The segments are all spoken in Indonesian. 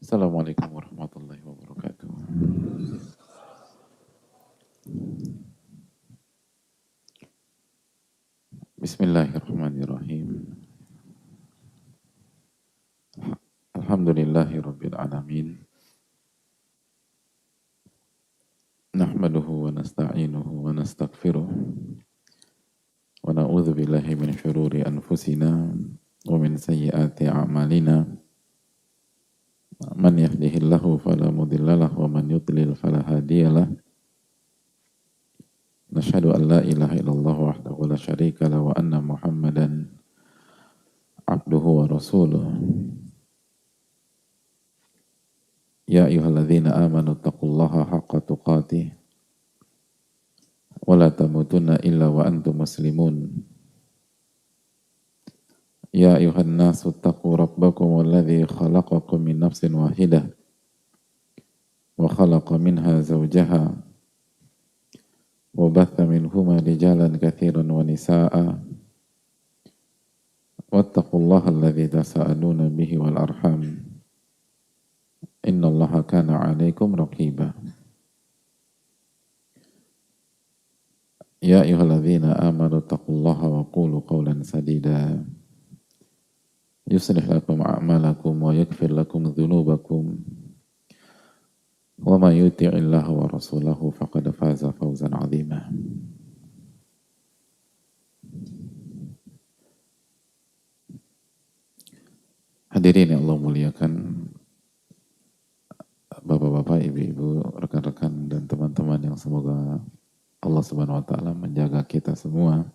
Assalamualaikum warahmatullahi wabarakatuh. Bismillahirrahmanirrahim. Alhamdulillahi rabbil alamin. Nahmaduhu wa nasta'inuhu wa nastaghfiruh. Wa na'udzu billahi min syururi anfusina wa min sayyiati a'malina. Man yahdihillahu fala mudhillalah wa man yudlil fala hadiyalah. Nashhadu an la ilaha illallah wahdahu la syarika lah wa anna Muhammadan abduhu wa rasuluh. Ya ayyuhalladzina amanu taqullaha haqqa tuqatih wa la tamutunna illa wa antum muslimun. Ya ayyuhan nasu taqu rabbakum alladzi khalaqakum min nafsin wahidah wa khalaqa minha zawjaha wa batha minhuma rijalan katsiran wa nisaa'a wattaqullaha alladzi tasaaluna bihi wal arham innallaha kana 'alaikum raqiba. Ya ayyuhalladzina amanu taqullaha wa qulu qawlan sadida yuslih lakum a'malakum wa yaghfir lakum dhunubakum wa may yuti'illaha wa rasulahu faqad faza fawzan 'azima. Hadirin yang Allah muliakan, bapak-bapak, ibu-ibu, rekan-rekan dan teman-teman yang semoga Allah Subhanahu wa taala menjaga kita semua,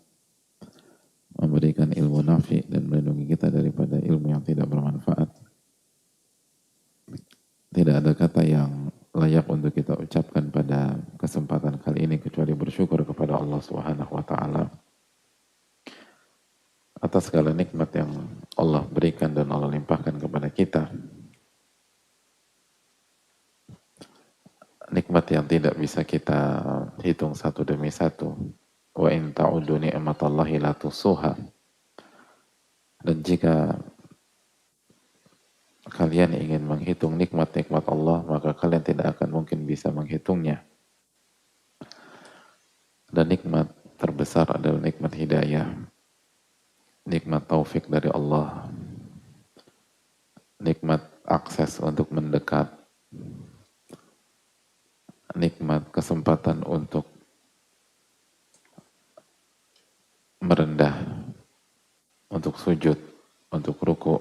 memberikan ilmu nafi dan melindungi kita daripada ilmu yang tidak bermanfaat. Tidak ada kata yang layak untuk kita ucapkan pada kesempatan kali ini kecuali bersyukur kepada Allah Subhanahu wa taala atas segala nikmat yang Allah berikan dan Allah limpahkan kepada kita. Nikmat yang tidak bisa kita hitung satu demi satu. Wa in ta'uddu ni'matallahi la tuhsuha. Dan jika kalian ingin menghitung nikmat-nikmat Allah, maka kalian tidak akan mungkin bisa menghitungnya. Dan nikmat terbesar adalah nikmat hidayah, nikmat taufik dari Allah, nikmat akses untuk mendekat, nikmat kesempatan untuk merendah, untuk sujud, untuk ruku,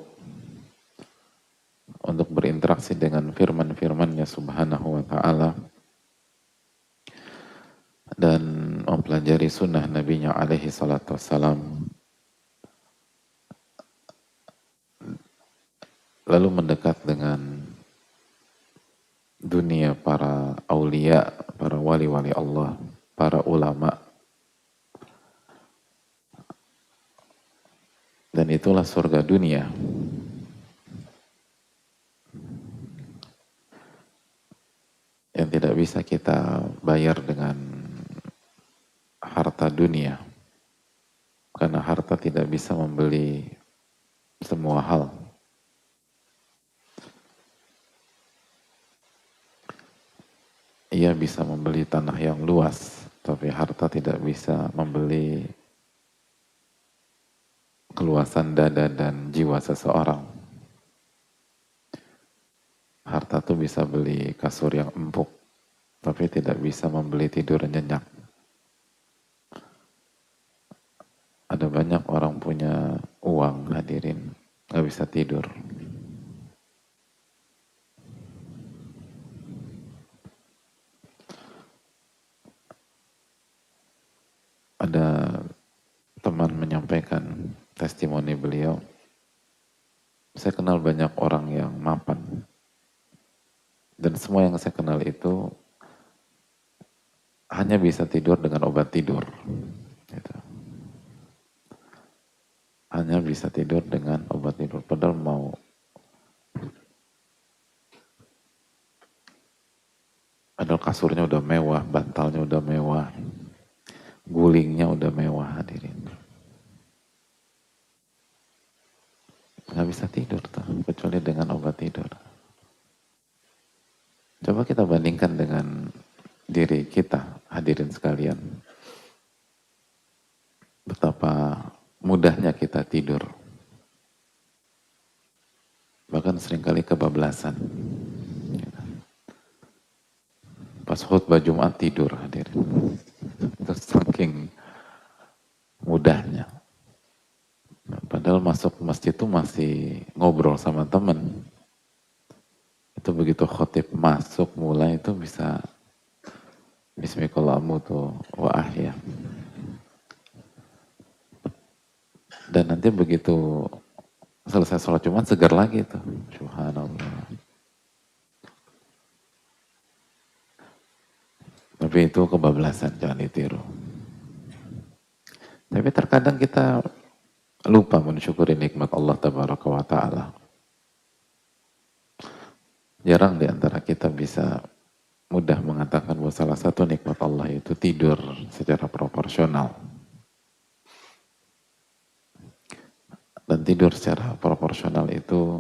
untuk berinteraksi dengan firman-firman-Nya Subhanahu wa ta'ala dan mempelajari sunnah Nabi-Nya alaihi salatu wassalam, lalu mendekat dengan dunia para aulia, para wali-wali Allah, para ulama. Dan itulah surga dunia. Yang tidak bisa kita bayar dengan harta dunia. Karena harta tidak bisa membeli semua hal. Ia bisa membeli tanah yang luas, tapi harta tidak bisa membeli keluasan dada dan jiwa seseorang. Harta tuh bisa beli kasur yang empuk, tapi tidak bisa membeli tidur nyenyak. Ada banyak orang punya uang, hadirin, gak bisa tidur. Ada teman menyampaikan testimoni beliau, saya kenal banyak orang yang mapan, dan semua yang saya kenal itu hanya bisa tidur dengan obat tidur, gitu. Hanya bisa tidur dengan obat tidur, padahal padahal kasurnya udah mewah, bantalnya udah mewah, gulingnya udah mewah, hadirin. Nggak bisa tidur tuh, kecuali dengan obat tidur. Coba kita bandingkan dengan diri kita, hadirin sekalian. Betapa mudahnya kita tidur. Bahkan seringkali kebablasan. Pas khutbah Jumat tidur, hadirin. Itu saking mudahnya. Padahal masuk masjid itu masih ngobrol sama temen. Itu begitu khotib masuk mulai itu bisa Bismillahirrahmanirrahim wa ahya. Dan nanti begitu selesai sholat Jumat segar lagi itu. Subhanallah. Tapi itu kebablasan, jangan ditiru. Tapi terkadang kita lupa mensyukuri nikmat Allah Tabaraka wa Ta'ala. Jarang di antara kita bisa mudah mengatakan bahwa salah satu nikmat Allah itu tidur secara proporsional. Dan tidur secara proporsional itu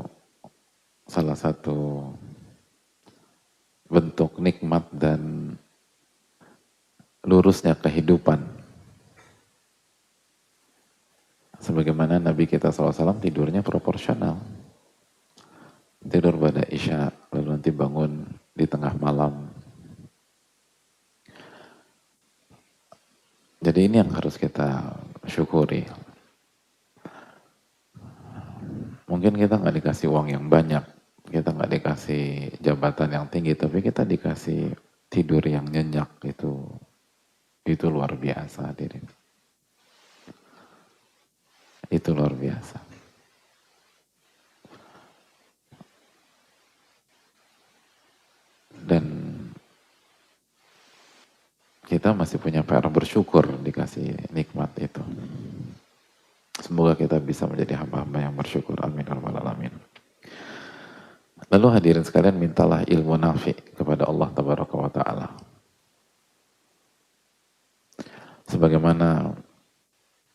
salah satu bentuk nikmat dan lurusnya kehidupan. Sebagaimana Nabi kita SAW tidurnya proporsional. Tidur pada Isya, lalu nanti bangun di tengah malam. Jadi ini yang harus kita syukuri. Mungkin kita nggak dikasih uang yang banyak, kita nggak dikasih jabatan yang tinggi, tapi kita dikasih tidur yang nyenyak, itu luar biasa, hadirin. Itu luar biasa. Dan kita masih punya PR bersyukur dikasih nikmat itu. Semoga kita bisa menjadi hamba-hamba yang bersyukur. Amin. Alamin. Lalu hadirin sekalian, mintalah ilmu nafi kepada Allah Tabaraka wa Ta'ala. Sebagaimana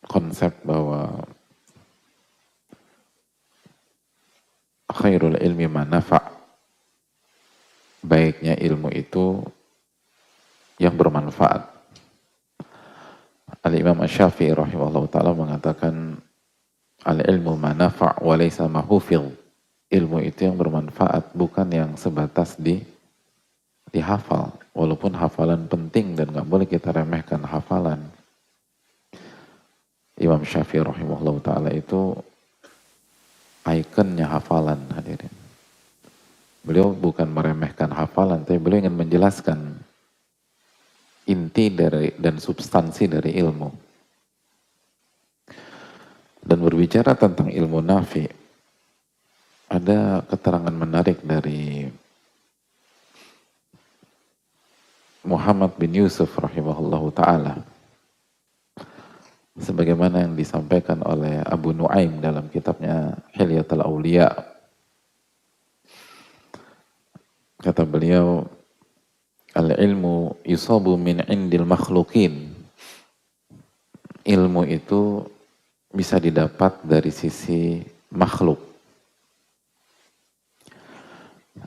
konsep bahwa khairul ilmi ma nafa', baiknya ilmu itu yang bermanfaat. Al-Imam Asy-Syafi'i rahimahullah ta'ala mengatakan al-ilmu ma nafa' wa laysa ma hufidh. Ilmu itu yang bermanfaat, bukan yang sebatas dihafal. Walaupun hafalan penting dan gak boleh kita remehkan hafalan. Imam Syafi'i rahimahullah ta'ala itu ikonnya hafalan, hadirin. Beliau bukan meremehkan hafalan, tapi beliau ingin menjelaskan inti dari dan substansi dari ilmu. Dan berbicara tentang ilmu nafi, ada keterangan menarik dari Muhammad bin Yusuf rahimahullahu ta'ala. Sebagaimana yang disampaikan oleh Abu Nuaim dalam kitabnya Hilyatul Auliya. Kata beliau, al-ilmu yusabu min indil makhlukin. Ilmu itu bisa didapat dari sisi makhluk.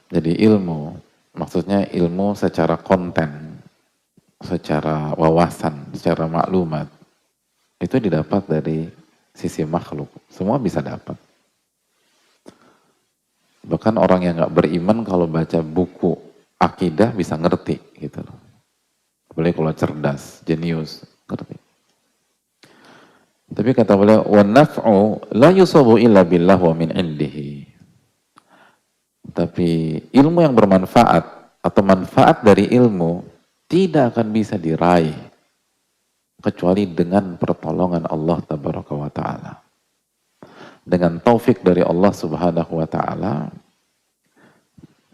Jadi ilmu, maksudnya ilmu secara konten, secara wawasan, secara maklumat, itu didapat dari sisi makhluk. Semua bisa dapat. Bahkan orang yang gak beriman kalau baca buku akidah bisa ngerti gitu loh. Boleh kalau cerdas, jenius, ngerti. Tapi kata beliau, wa naf'u la yusabu illa billah wa min indihi. Tapi ilmu yang bermanfaat atau manfaat dari ilmu tidak akan bisa diraih kecuali dengan pertolongan Allah Tabaraka wa Ta'ala. Dengan taufik dari Allah Subhanahu wa Ta'ala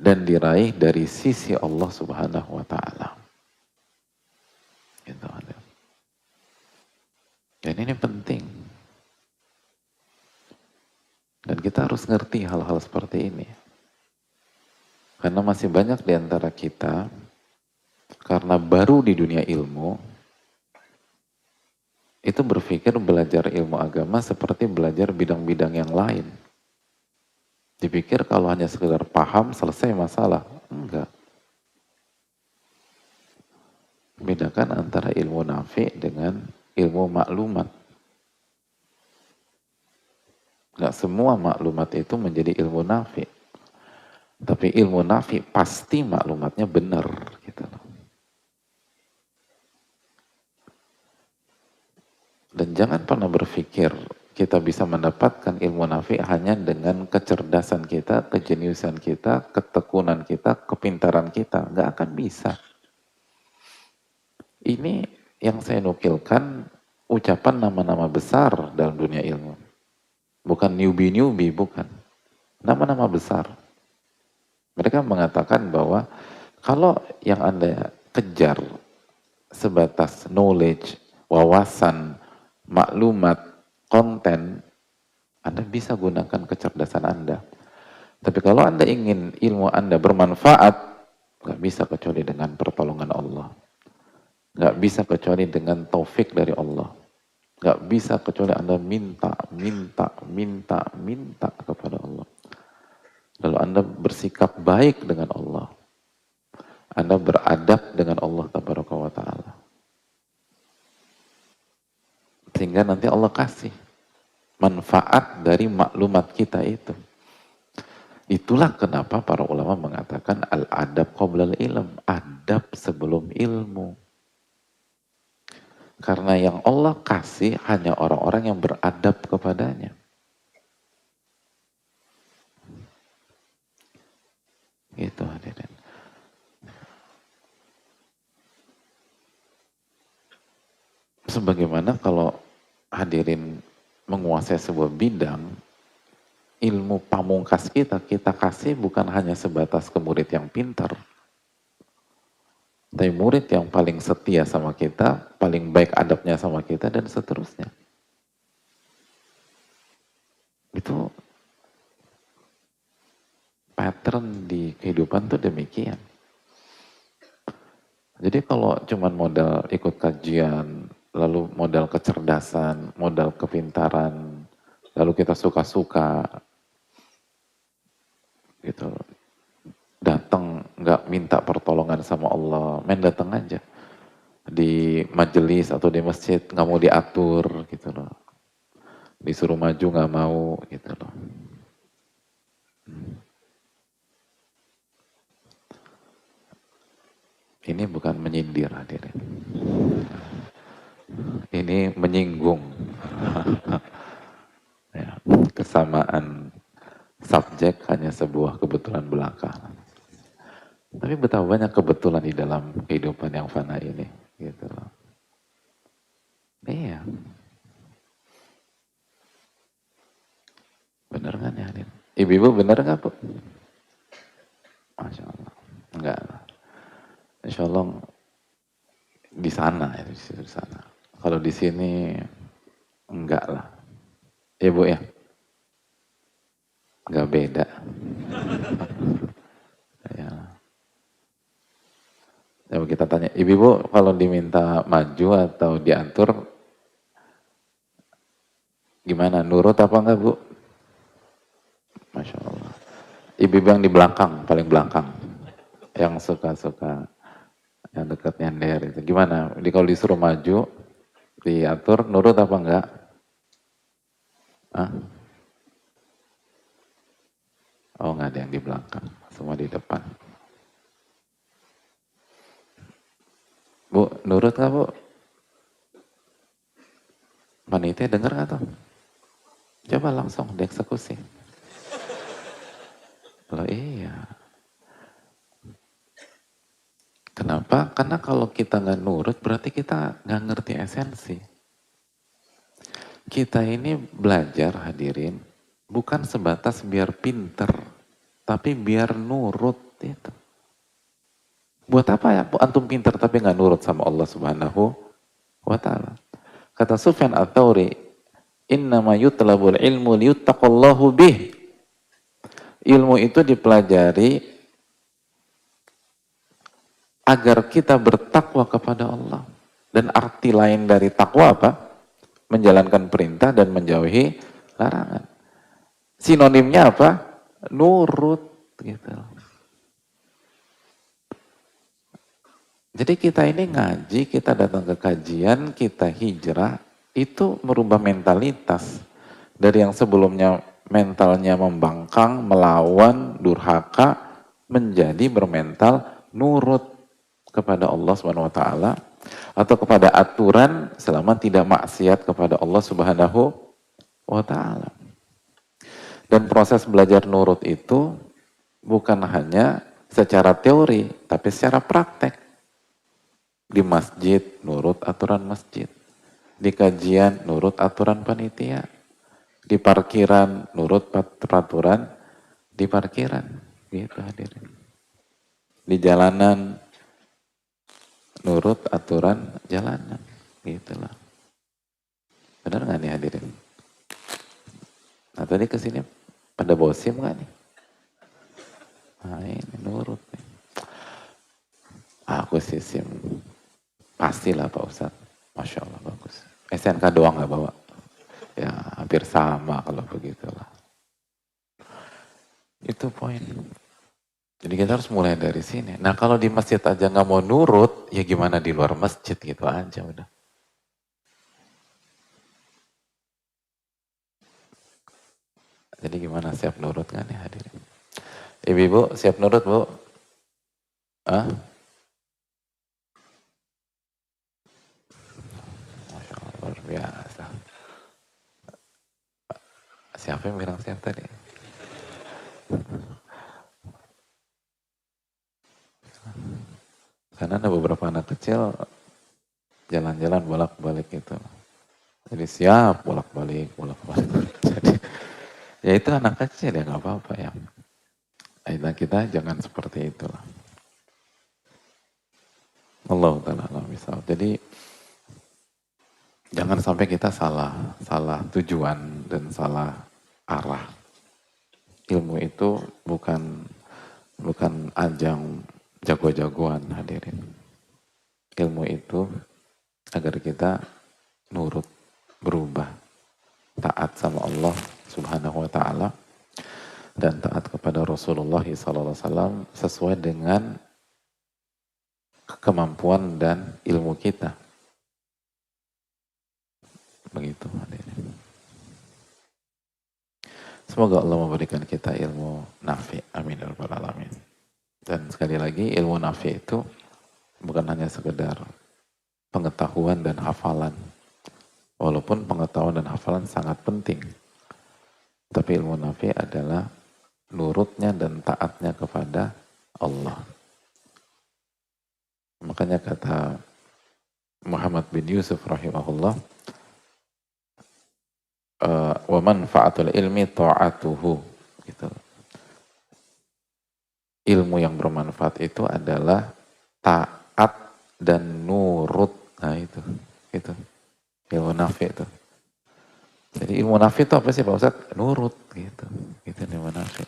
dan diraih dari sisi Allah Subhanahu wa Ta'ala. Gitu. Dan ini penting. Dan kita harus ngerti hal-hal seperti ini. Karena masih banyak di antara kita, karena baru di dunia ilmu, itu berpikir belajar ilmu agama seperti belajar bidang-bidang yang lain. Dipikir kalau hanya sekedar paham, selesai masalah. Enggak. bedakan antara ilmu nafi dengan ilmu maklumat. Nggak semua maklumat itu menjadi ilmu nafi. Tapi ilmu nafi pasti maklumatnya benar. Gitu. Dan jangan pernah berpikir kita bisa mendapatkan ilmu nafi hanya dengan kecerdasan kita, kejeniusan kita, ketekunan kita, kepintaran kita. Nggak akan bisa. Ini yang saya nukilkan ucapan nama-nama besar dalam dunia ilmu. Bukan newbie-newbie, bukan. Nama-nama besar. Mereka mengatakan bahwa kalau yang Anda kejar sebatas knowledge, wawasan, maklumat, konten, Anda bisa gunakan kecerdasan Anda. Tapi kalau Anda ingin ilmu Anda bermanfaat, nggak bisa kecuali dengan pertolongan Allah. Nggak bisa kecuali dengan taufik dari Allah. Nggak bisa kecuali Anda minta kepada Allah. Lalu Anda bersikap baik dengan Allah. Anda beradab dengan Allah Tabaraka wa Ta'ala. Sehingga nanti Allah kasih manfaat dari maklumat kita itu. Itulah kenapa para ulama mengatakan al-adab qoblal ilm. Adab sebelum ilmu. Karena yang Allah kasih hanya orang-orang yang beradab kepadanya. Gitu hadirin. Sebagaimana kalau hadirin menguasai sebuah bidang, ilmu pamungkas kita kasih bukan hanya sebatas ke murid yang pintar, tapi murid yang paling setia sama kita, paling baik adabnya sama kita, dan seterusnya. Itu pattern di kehidupan tuh demikian. Jadi kalau cuman modal ikut kajian, lalu modal kecerdasan, modal kepintaran, lalu kita suka-suka, gitu, datang nggak minta pertolongan sama Allah, main datang aja di majelis atau di masjid nggak mau diatur, gitu loh, disuruh maju nggak mau, gitu loh. Ini bukan menyindir hadirin. Ini menyinggung. Ya, kesamaan subjek hanya sebuah kebetulan belaka. Tapi betapa banyak kebetulan di dalam kehidupan yang fana ini. Gitu loh. Iya. Bener kan ya hadirin? Ibu-ibu bener nggak Bu? Masya Allah. Enggak. Insya Allah di sana ya, di sana. Kalau di sini enggak lah. Ya Bu ya? Enggak beda. Ya. Coba kita tanya, ibu-ibu kalau diminta maju atau diatur, gimana? Nurut apa enggak Bu? Masya Allah. Ibu-ibu yang di belakang, paling belakang. Yang suka-suka, yang dekat nyender itu. Gimana? Kalau disuruh maju, diatur, nurut apa enggak? Hah? Oh, enggak ada yang di belakang, semua di depan. Bu, nurut nggak Bu? Panitia dengar nggak tuh? Coba langsung dieksekusi. Loh iya. Kenapa? Karena kalau kita nggak nurut berarti kita nggak ngerti esensi. Kita ini belajar hadirin bukan sebatas biar pinter, tapi biar nurut itu. Buat apa ya antum pinter tapi nggak nurut sama Allah Subhanahu wa Ta'ala? Kata Sufyan Ats-Tsauri, innama yutlabul ilmu liyuttaqallahu bih. Ilmu itu dipelajari agar kita bertakwa kepada Allah. Dan arti lain dari takwa apa? Menjalankan perintah dan menjauhi larangan. Sinonimnya apa? Nurut gitu. Jadi kita ini ngaji, kita datang ke kajian, kita hijrah, itu merubah mentalitas. Dari yang sebelumnya mentalnya membangkang, melawan, durhaka, menjadi bermental nurut kepada Allah Subhanahu wa taala atau kepada aturan selama tidak maksiat kepada Allah Subhanahu wa taala. Dan proses belajar nurut itu bukan hanya secara teori, tapi secara praktek. Di masjid, nurut aturan masjid. Di kajian, nurut aturan panitia. Di parkiran, nurut peraturan di parkiran. Gitu hadirin. Di jalanan, nurut aturan jalanan. Gitulah. Benar nggak nih hadirin? Nah tadi kesini pada bosim nggak nih? Nah ini nurut nih. Aku sih sim. Pastilah Pak Ustadz. Masya Allah bagus. SNK doang nggak bawa? Ya hampir sama kalau begitulah. Itu poin. Jadi kita harus mulai dari sini. Nah kalau di masjid aja nggak mau nurut, ya gimana di luar masjid gitu aja udah. Jadi gimana, siap nurut nggak nih hadirin? Ibu-ibu siap nurut bu? Hah? Masya Allah luar biasa. Siapa yang bilang siap tadi? Karena ada beberapa anak kecil jalan-jalan bolak-balik gitu. Jadi siap bolak-balik, bolak-balik. Jadi ya itu anak kecil ya nggak apa-apa ya. Nah, kita jangan seperti itulah. Allah Ta'ala misal. Jadi jangan sampai kita salah tujuan dan salah arah. Ilmu itu bukan ajang jago-jagoan hadirin. Ilmu itu agar kita nurut, berubah, taat sama Allah Subhanahu wa taala dan taat kepada Rasulullah SAW sesuai dengan kemampuan dan ilmu kita. Begitu hadirin. Semoga Allah memberikan kita ilmu nafi. Amin ya rabbal alamin. Dan sekali lagi ilmu nafi itu bukan hanya sekedar pengetahuan dan hafalan. Walaupun pengetahuan dan hafalan sangat penting. Tapi ilmu nafi adalah nurutnya dan taatnya kepada Allah. Makanya kata Muhammad bin Yusuf rahimahullah, wa manfaatul ilmi ta'atuhu. Gitu. Ilmu yang bermanfaat itu adalah taat dan nurut. Nah itu. Ilmu nafi itu. Jadi ilmu nafi itu apa sih Pak Ustadz? Nurut gitu. Itu ilmu nafi.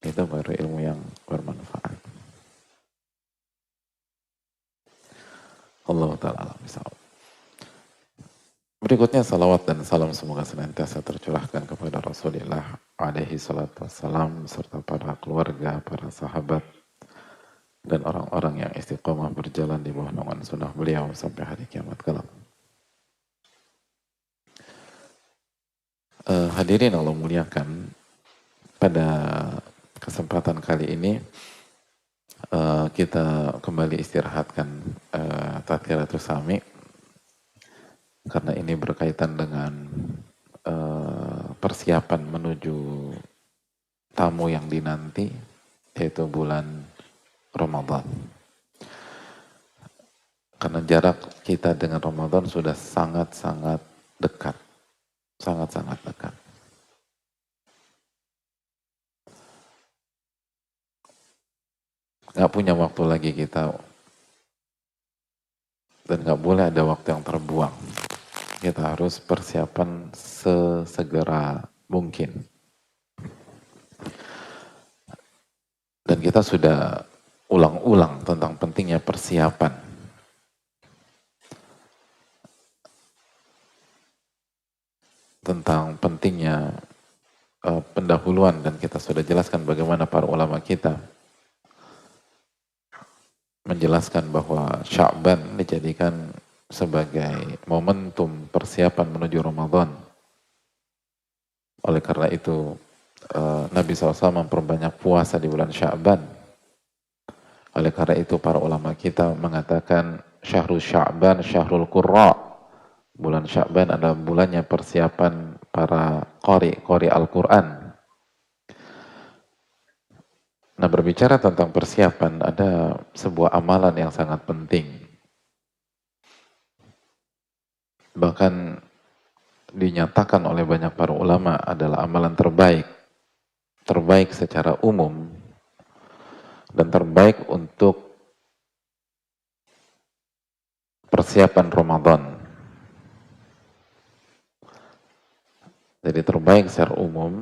Itu baru ilmu yang bermanfaat. Allah Ta'ala misal. Berikutnya salawat dan salam semoga senantiasa tercurahkan kepada Rasulullah alaihi salatu wassalam serta para keluarga, para sahabat dan orang-orang yang istiqomah berjalan di bawah naungan sunnah beliau sampai hari kiamat kelak. Hadirin Allah muliakan, pada kesempatan kali ini kita kembali istirahatkan Tadkiratus Sami karena ini berkaitan dengan persiapan menuju tamu yang dinanti, yaitu bulan Ramadan. Karena jarak kita dengan Ramadan sudah sangat-sangat dekat. Sangat-sangat dekat. Gak punya waktu lagi kita. Dan gak boleh ada waktu yang terbuang. Kita harus persiapan sesegera mungkin. Dan kita sudah ulang-ulang tentang pentingnya persiapan. Tentang pentingnya pendahuluan, dan kita sudah jelaskan bagaimana para ulama kita menjelaskan bahwa Sya'ban dijadikan sebagai momentum persiapan menuju Ramadan. Oleh karena itu Nabi SAW memperbanyak puasa di bulan Sya'ban. Oleh karena itu para ulama kita mengatakan Syahrul Sya'ban, Syahrul Qurra. Bulan Sya'ban adalah bulannya persiapan para qari Al-Quran. Nah, berbicara tentang persiapan, ada sebuah amalan yang sangat penting. Bahkan dinyatakan oleh banyak para ulama adalah amalan terbaik. Terbaik secara umum dan terbaik untuk persiapan Ramadan. Jadi terbaik secara umum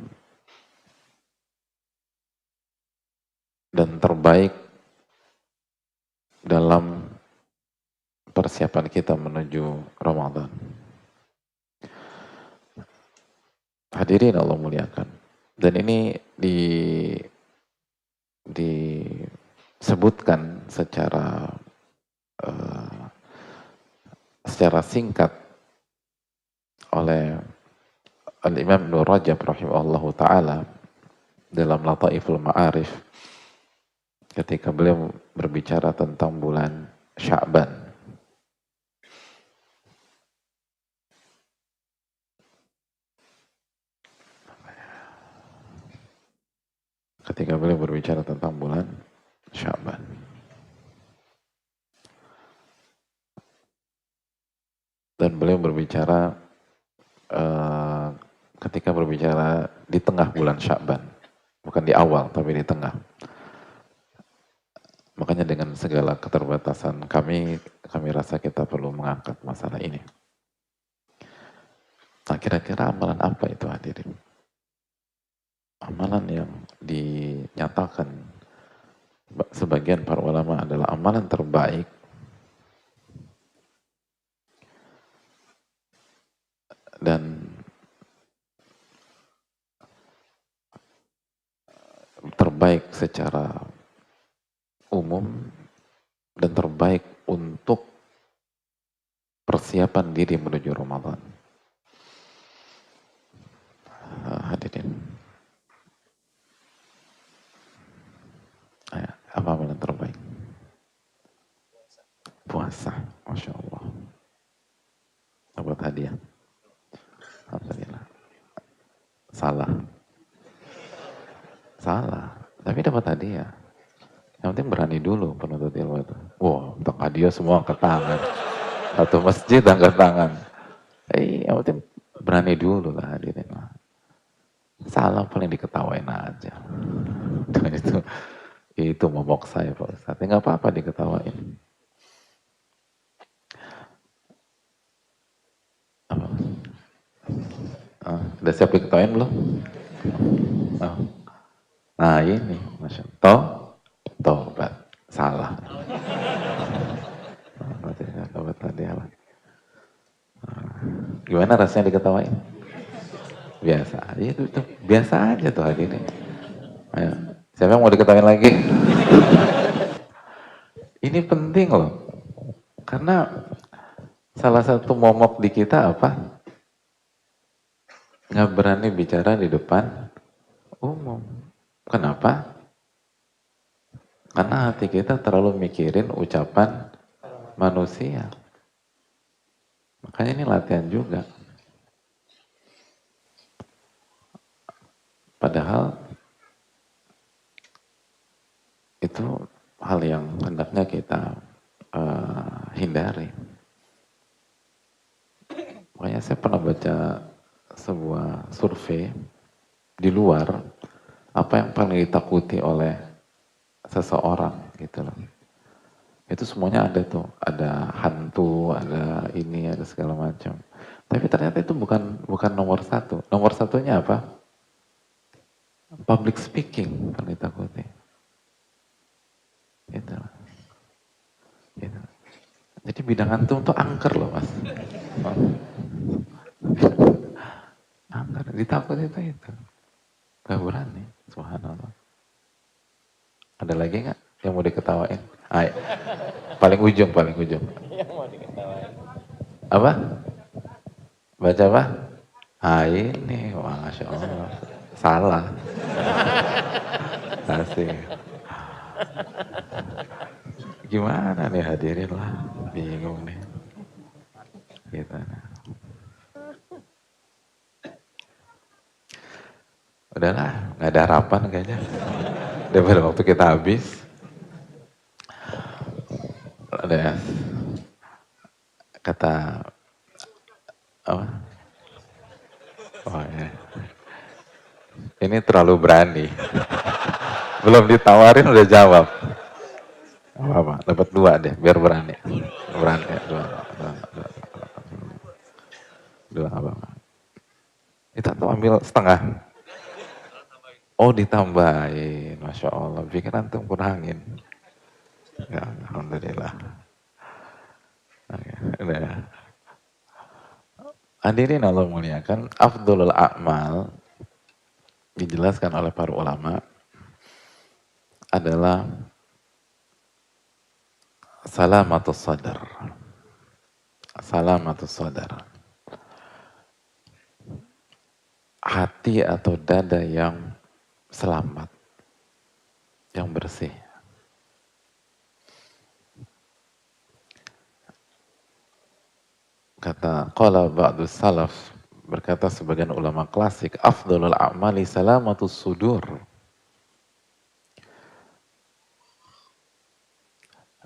dan terbaik dalam persiapan kita menuju Ramadan. Hadirin Allah muliakan. Dan ini disebutkan secara singkat oleh Al-Imam Ibnu Rajab rahimahullahu ta'ala dalam Lataiful Ma'arif ketika beliau berbicara tentang bulan Sya'ban. Ketika beliau berbicara tentang bulan Sya'ban. Dan beliau berbicara ketika berbicara di tengah bulan Sya'ban. Bukan di awal, tapi di tengah. Makanya dengan segala keterbatasan kami rasa kita perlu mengangkat masalah ini. Nah, kira-kira amalan apa itu hadirin? Amalan yang dinyatakan sebagian para ulama adalah amalan terbaik dan terbaik secara umum dan terbaik untuk persiapan diri menuju Ramadan. Hadirin. Apa amalan terbaik? Puasa. Masya Allah. Dapat hadiah. Alhamdulillah. Salah. Tapi dapat hadiah. Yang penting berani dulu penuntut ilmu itu. Wah, untuk hadiah semua angkat tangan. Satu masjid angkat tangan. Yang penting berani dulu lah hadirin. Salah paling diketawain aja. Itu momok saya Pak Ustadz. Nggak apa-apa diketawain. Apa? Udah siap diketawain belum? Oh. Nah ini, Masya Allah. Tobat. Salah. Tobat tadi apa? Gimana rasanya diketawain? Biasa. Itu biasa aja tuh hadirin. Ayo. Siapa yang mau diketawain lagi? Ini penting loh. Karena salah satu momok di kita apa? Nggak berani bicara di depan umum. Kenapa? Karena hati kita terlalu mikirin ucapan manusia. Makanya ini latihan juga. Padahal itu hal yang hendaknya kita hindari. Makanya saya pernah baca sebuah survei di luar, apa yang paling ditakuti oleh seseorang gitu loh. Itu semuanya ada tuh, ada hantu, ada ini, ada segala macam. Tapi ternyata itu bukan nomor satu. Nomor satunya apa? Public speaking paling ditakuti. Gitu. Gitu. Jadi bidang antum tuh angker loh mas. Angker, ditakuti itu. Gak berani, subhanallah. Ada lagi nggak Yang mau diketawain? Ay, paling ujung, paling ujung. Yang mau diketawain. Apa? Baca apa? Ah ini, Masya Allah. Salah. Kasih. Gimana nih hadirin lah. Bingung nih. Gitu. Udahlah, nggak ada harapan kayaknya. Daripada waktu kita habis. Ada kata apa? Oh, ya. Ini terlalu berani. Belum ditawarin udah jawab. Apa? Dapat 2 deh, biar berani. Berani. 2 apa? Itu tuh ambil setengah. Oh ditambahin, Masya Allah. Pikir antum kurangin. Ya, Alhamdulillah. Oke, udah. Hadirin Allah muliakan, afdolul a'mal dijelaskan oleh para ulama adalah salamatus sadar. Salamatus sadar. Hati atau dada yang selamat, yang bersih. Kata qala ba'dus salaf, berkata sebagian ulama klasik, afdhalul a'mali salamatus sudur.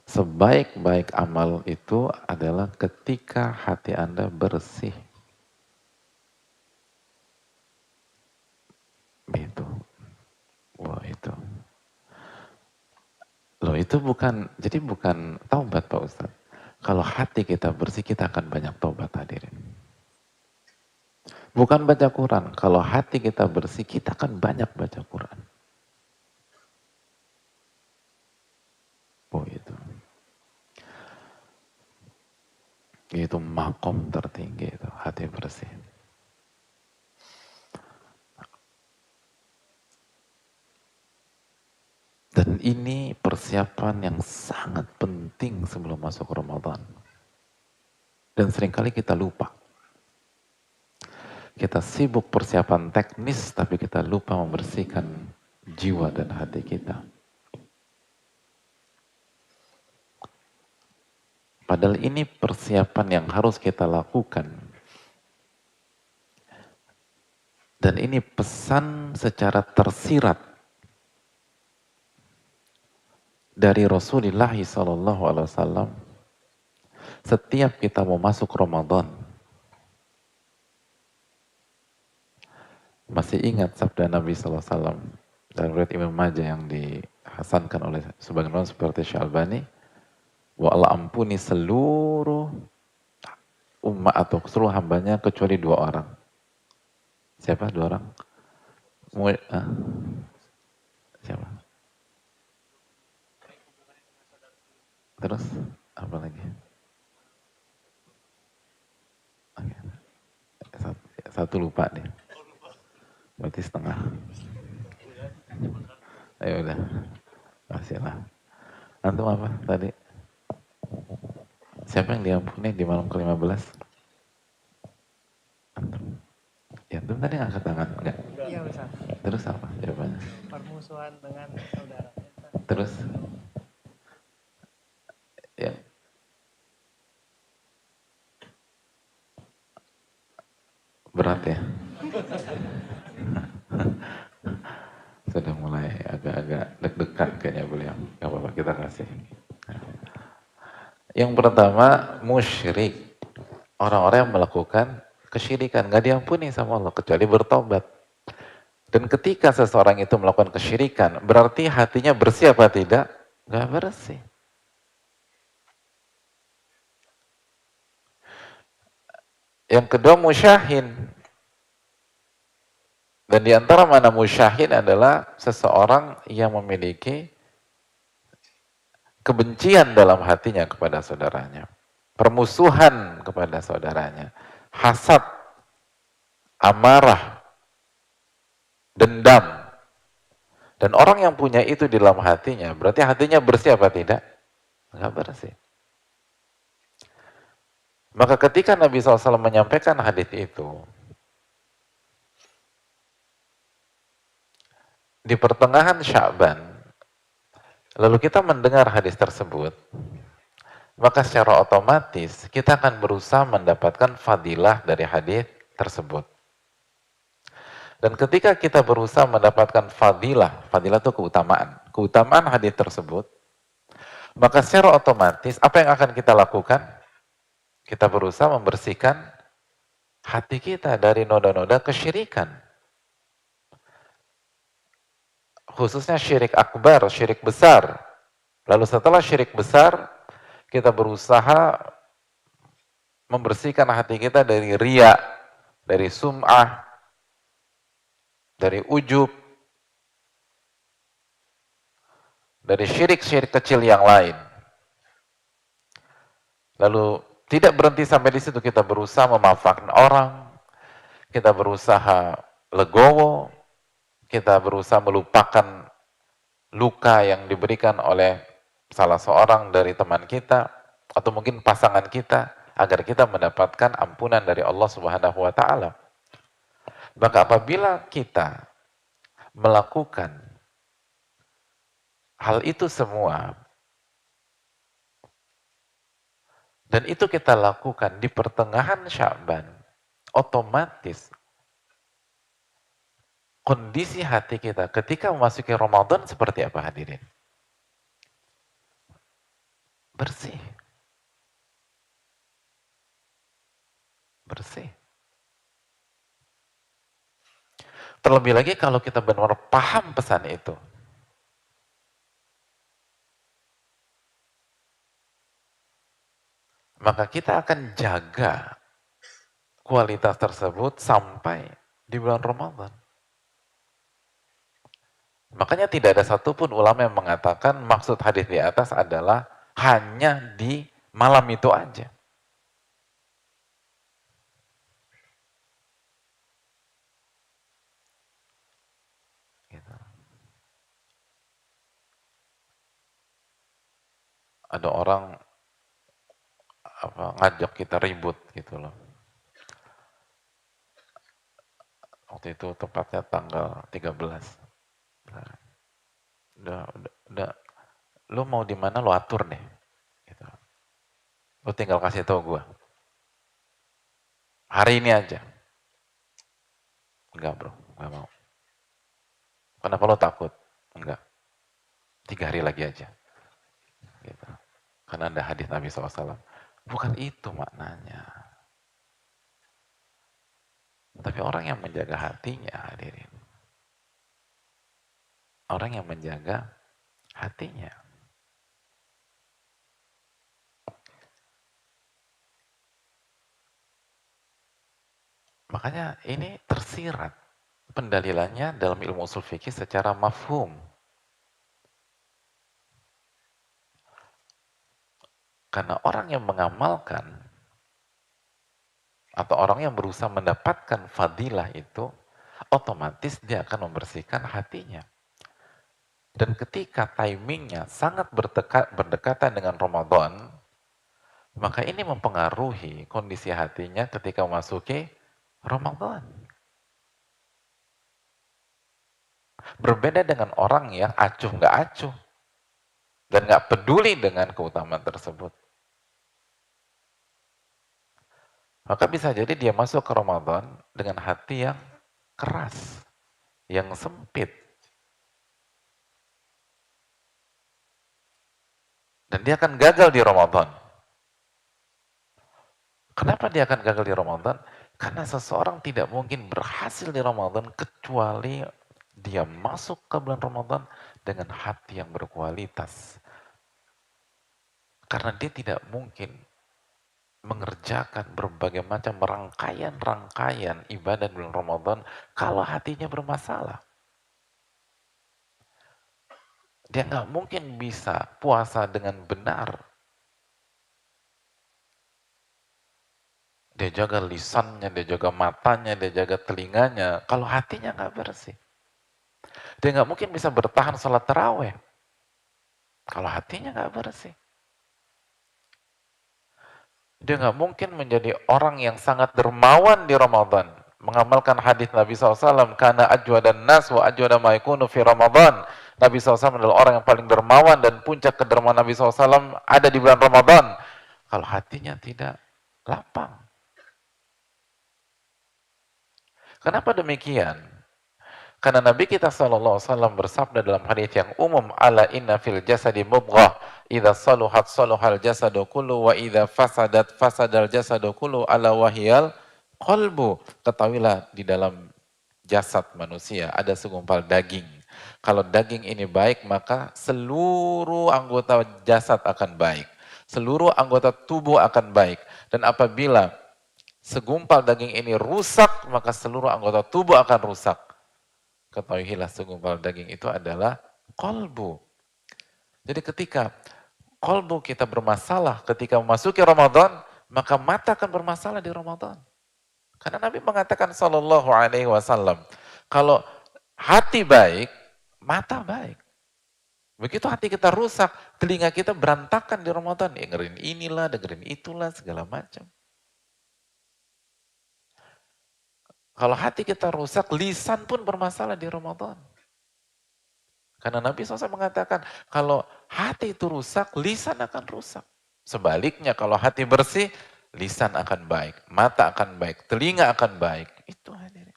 Sebaik-baik amal itu adalah ketika hati Anda bersih. Itu. Wah itu. Loh itu bukan, jadi bukan taubat Pak Ustadz. Kalau hati kita bersih, kita akan banyak taubat hadirin. Bukan baca Quran. Kalau hati kita bersih, kita akan banyak baca Quran. Oh itu. Itu makom tertinggi itu, hati bersih. Dan ini persiapan yang sangat penting sebelum masuk Ramadan. Dan seringkali kita lupa. Kita sibuk persiapan teknis, tapi kita lupa membersihkan jiwa dan hati kita. Padahal ini persiapan yang harus kita lakukan. Dan ini pesan secara tersirat dari Rasulullah SAW. Setiap kita mau masuk Ramadan, masih ingat sabda Nabi SAW dan riwayat Imam Majah yang dihasankan oleh sebagian orang seperti Syalbani, wa Allah ampuni seluruh umat atau seluruh hambanya kecuali 2 orang. Siapa 2 orang? Siapa? Terus apa lagi? Satu lupa deh. Berarti setengah. Ayo udah. Masihlah. Antum apa tadi? Siapa yang diampuni di malam ke-15? Antum. Ya, antum tadi angkat tangan, enggak? Iya, Ustaz. Terus apa jawabannya? Permusuhan dengan saudara. Terus? Ya. Berat ya? Sudah mulai agak-agak deg-degan kayaknya beliau. Gak apa-apa, kita kasih. Yang pertama, musyrik. Orang-orang yang melakukan kesyirikan. Gak diampuni sama Allah, kecuali bertobat. Dan ketika seseorang itu melakukan kesyirikan, berarti hatinya bersih apa tidak? Gak bersih. Yang kedua, musyahin. Dan di antara mana musyahin adalah seseorang yang memiliki kebencian dalam hatinya kepada saudaranya. Permusuhan kepada saudaranya. Hasad, amarah, dendam. Dan orang yang punya itu di dalam hatinya, berarti hatinya bersih apa tidak? Enggak bersih. Maka ketika Nabi SAW menyampaikan hadis itu, di pertengahan Sya'ban, lalu kita mendengar hadis tersebut, maka secara otomatis kita akan berusaha mendapatkan fadilah dari hadis tersebut. Dan ketika kita berusaha mendapatkan fadilah, fadilah itu keutamaan hadis tersebut, maka secara otomatis apa yang akan kita lakukan? Kita berusaha membersihkan hati kita dari noda-noda kesyirikan. Khususnya syirik akbar, syirik besar. Lalu setelah syirik besar, kita berusaha membersihkan hati kita dari riya, dari sum'ah, dari ujub, dari syirik-syirik kecil yang lain. Lalu tidak berhenti sampai di situ, kita berusaha memanfaatkan orang, kita berusaha legowo, kita berusaha melupakan luka yang diberikan oleh salah seorang dari teman kita, atau mungkin pasangan kita, agar kita mendapatkan ampunan dari Allah Subhanahu wa Ta'ala. Maka apabila kita melakukan hal itu semua, dan itu kita lakukan di pertengahan Sya'ban, otomatis kondisi hati kita ketika memasuki Ramadan seperti apa hadirin? Bersih. Bersih. Terlebih lagi kalau kita benar-benar paham pesan itu. Maka kita akan jaga kualitas tersebut sampai di bulan Ramadan. Makanya tidak ada satupun ulama yang mengatakan maksud hadis di atas adalah hanya di malam itu aja. Gitu. Ada orang ngajak kita ribut gitu loh. Waktu itu tepatnya tanggal 13. Nah, udah, lu mau di mana lu atur nih. Gitu. Lu tinggal kasih tahu gue. Hari ini aja. Enggak bro, enggak mau. Kenapa lo takut? Enggak. 3 hari lagi aja. Gitu. Karena ada hadis Nabi SAW. Bukan itu maknanya. Tapi orang yang menjaga hatinya, hadirin. Orang yang menjaga hatinya. Makanya ini tersirat pendalilannya dalam ilmu usul fikih secara mafhum. Karena orang yang mengamalkan atau orang yang berusaha mendapatkan fadilah itu, otomatis dia akan membersihkan hatinya. Dan ketika timingnya sangat berdekatan dengan Ramadan, maka ini mempengaruhi kondisi hatinya ketika memasuki Ramadan. Berbeda dengan orang yang acuh nggak acuh dan nggak peduli dengan keutamaan tersebut. Maka bisa jadi dia masuk ke Ramadan dengan hati yang keras, yang sempit. Dan dia akan gagal di Ramadan. Kenapa dia akan gagal di Ramadan? Karena seseorang tidak mungkin berhasil di Ramadan kecuali dia masuk ke bulan Ramadan dengan hati yang berkualitas. Karena dia tidak mungkin mengerjakan berbagai macam rangkaian-rangkaian ibadah bulan Ramadan kalau hatinya bermasalah. Dia nggak mungkin bisa puasa dengan benar. Dia jaga lisannya, dia jaga matanya, dia jaga telinganya. Kalau hatinya nggak bersih. Dia nggak mungkin bisa bertahan sholat taraweh kalau hatinya nggak bersih. Dia nggak mungkin menjadi orang yang sangat dermawan di Ramadan. Mengamalkan hadis Nabi SAW, karena ajwadan nas wa ajwada ma yakunu fi Ramadan. Nabi SAW adalah orang yang paling dermawan dan puncak kedermawan Nabi SAW ada di bulan Ramadan. Kalau hatinya tidak lapang. Kenapa demikian? Karena Nabi kita SAW bersabda dalam hadis yang umum, ala inna fil jasadi mudghah, idza saluhat saluhal jasadu kullu wa idza fasadat fasadal jasadu kullu, ala wahiyal qalbu. Ketahuilah di dalam jasad manusia ada segumpal daging. Kalau daging ini baik, maka seluruh anggota jasad akan baik. Seluruh anggota tubuh akan baik. Dan apabila segumpal daging ini rusak, maka seluruh anggota tubuh akan rusak. Ketahuilah segumpal daging itu adalah kolbu. Jadi ketika kolbu kita bermasalah ketika memasuki Ramadan, maka mata akan bermasalah di Ramadan. Karena Nabi mengatakan Sallallahu Alaihi Wasallam, kalau hati baik, mata baik. Begitu hati kita rusak, telinga kita berantakan di Ramadan. Dengerin inilah, dengerin itulah, segala macam. Kalau hati kita rusak, lisan pun bermasalah di Ramadan. Karena Nabi SAW mengatakan, kalau hati itu rusak, lisan akan rusak. Sebaliknya, kalau hati bersih, lisan akan baik, mata akan baik, telinga akan baik. Itu hadirin.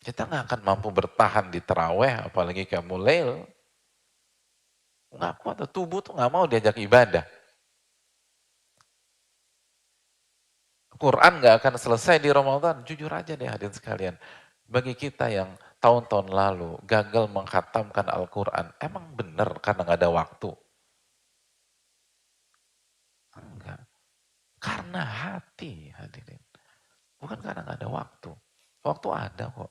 Kita nggak akan mampu bertahan di terawih, apalagi kamu lail. Nggak kuat, tubuh tuh nggak mau diajak ibadah. Quran nggak akan selesai di Ramadan. Jujur aja deh hadirin sekalian. Bagi kita yang tahun-tahun lalu gagal mengkhatamkan Al-Quran, emang benar karena nggak ada waktu? Enggak. Karena hati hadirin. Bukan karena nggak ada waktu. Waktu ada kok.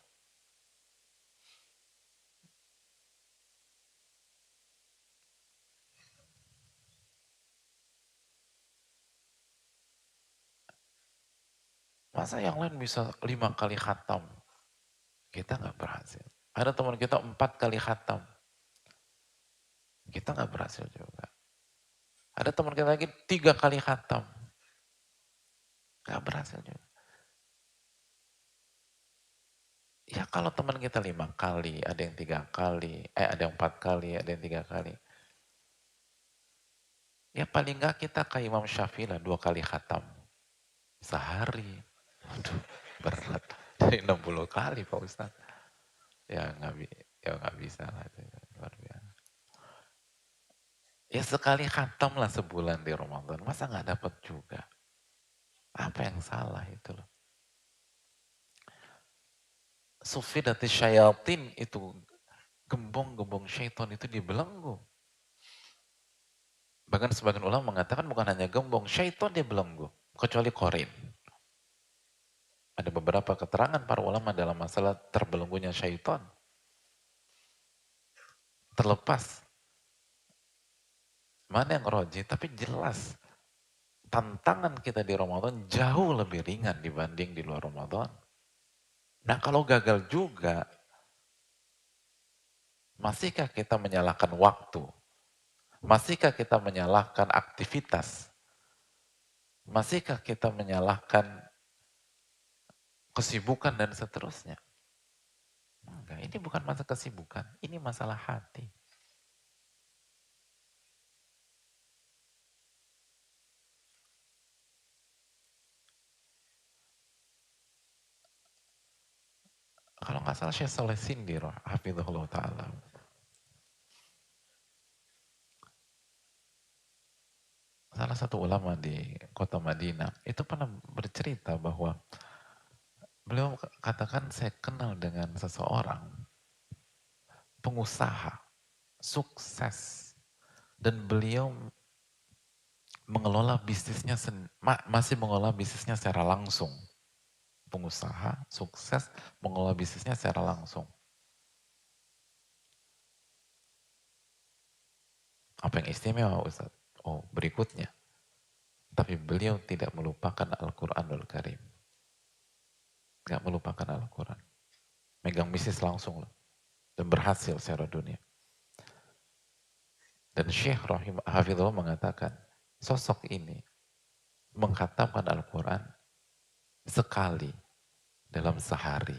Masa yang lain bisa 5 kali khatam? Kita nggak berhasil. Ada teman kita 4 kali khatam. Kita nggak berhasil juga. Ada teman kita lagi 3 kali khatam. Nggak berhasil juga. Ya kalau teman kita 5 kali, ada yang 3 kali, ada yang 4 kali, ada yang 3 kali. Ya paling nggak kita kayak Imam Syafi'i lah 2 kali khatam. Sehari. Aduh, berat. Dari 60 kali Pak Ustadz. Ya nggak bisa lah. Luar biasa. Ya sekali khatam lah sebulan di Ramadan. Masa nggak dapat juga? Apa yang salah itu loh? Sufidati syayatin itu, gembong-gembong syaitan itu dibelenggu. Bahkan sebagian ulama mengatakan bukan hanya gembong, syaitan dia belenggu. Kecuali korin. Ada beberapa keterangan para ulama dalam masalah terbelenggunya syaitan. Terlepas mana yang roji, tapi jelas tantangan kita di Ramadan jauh lebih ringan dibanding di luar Ramadan. Nah kalau gagal juga, masihkah kita menyalahkan waktu? Masihkah kita menyalahkan aktivitas? Masihkah kita menyalahkan kesibukan dan seterusnya? Enggak, ini bukan masalah kesibukan, ini masalah hati. Kalau nggak salah Syekh Saleh Sindir, hafizahullah ta'ala. Salah satu ulama di kota Madinah, itu pernah bercerita bahwa beliau katakan saya kenal dengan seseorang, pengusaha, sukses, dan beliau mengelola bisnisnya, masih mengelola bisnisnya secara langsung. Pengusaha, sukses, mengelola bisnisnya secara langsung. Apa yang istimewa Ustaz? Oh, berikutnya. Tapi beliau tidak melupakan Al-Quranul Karim. Gak melupakan Al-Quran. megang bisnis langsung loh, dan berhasil secara dunia. Dan Syekh Hafizullah mengatakan, sosok ini mengkhatamkan Al-Quran sekali dalam sehari.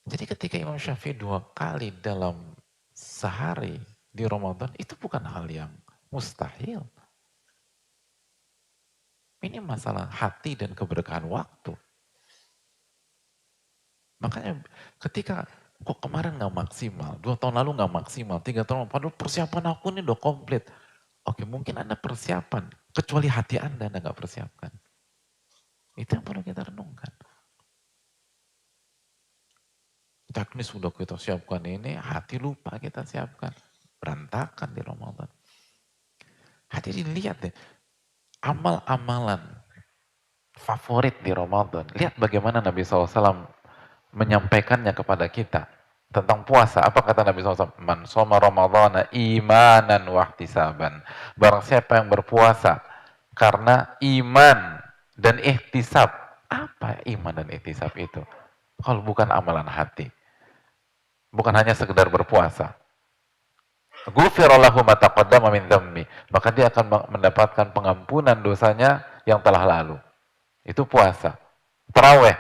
Jadi ketika Imam Syafi'i 2 kali dalam sehari di Ramadan, itu bukan hal yang mustahil. Ini masalah hati dan keberkahan waktu. Makanya ketika kok kemarin nggak maksimal, 2 tahun lalu nggak maksimal, 3 tahun, padahal persiapan aku ini udah komplit. Oke, mungkin Anda persiapan, kecuali hati Anda nggak persiapkan. Itu yang perlu kita renungkan. Teknis sudah kita siapkan ini, hati lupa kita siapkan. Berantakan di Ramadan. Hadirin lihat deh, amal-amalan favorit di Ramadan. Lihat bagaimana Nabi SAW menyampaikannya kepada kita tentang puasa. Apa kata Nabi SAW? Man soma Ramadhana imanan wahtisaban. Barang siapa yang berpuasa karena iman dan ihtisab. Apa iman dan ihtisab itu? Kalau bukan amalan hati. Bukan hanya sekedar berpuasa. Ghufirallahu ma taqaddama min dhammi. Maka dia akan mendapatkan pengampunan dosanya yang telah lalu. Itu puasa. Tarawih.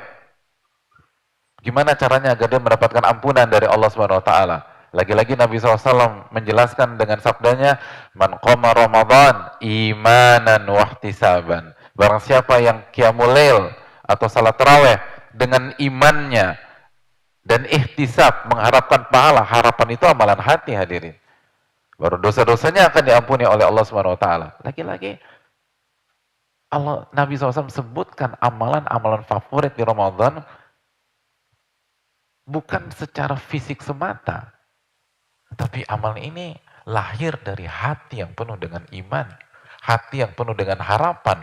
Gimana caranya agar dia mendapatkan ampunan dari Allah Subhanahu wa taala? Lagi-lagi Nabi SAW menjelaskan dengan sabdanya, "Man qama Ramadan imanan wahtisaban." Barang siapa yang qiyamul lail atau salat tarawih dengan imannya dan ihtisab, mengharapkan pahala. Harapan itu amalan hati, hadirin. Baru dosa-dosanya akan diampuni oleh Allah Subhanahu wa taala. Lagi-lagi Nabi SAW sebutkan amalan-amalan favorit di Ramadan bukan secara fisik semata, tapi amal ini lahir dari hati yang penuh dengan iman, hati yang penuh dengan harapan.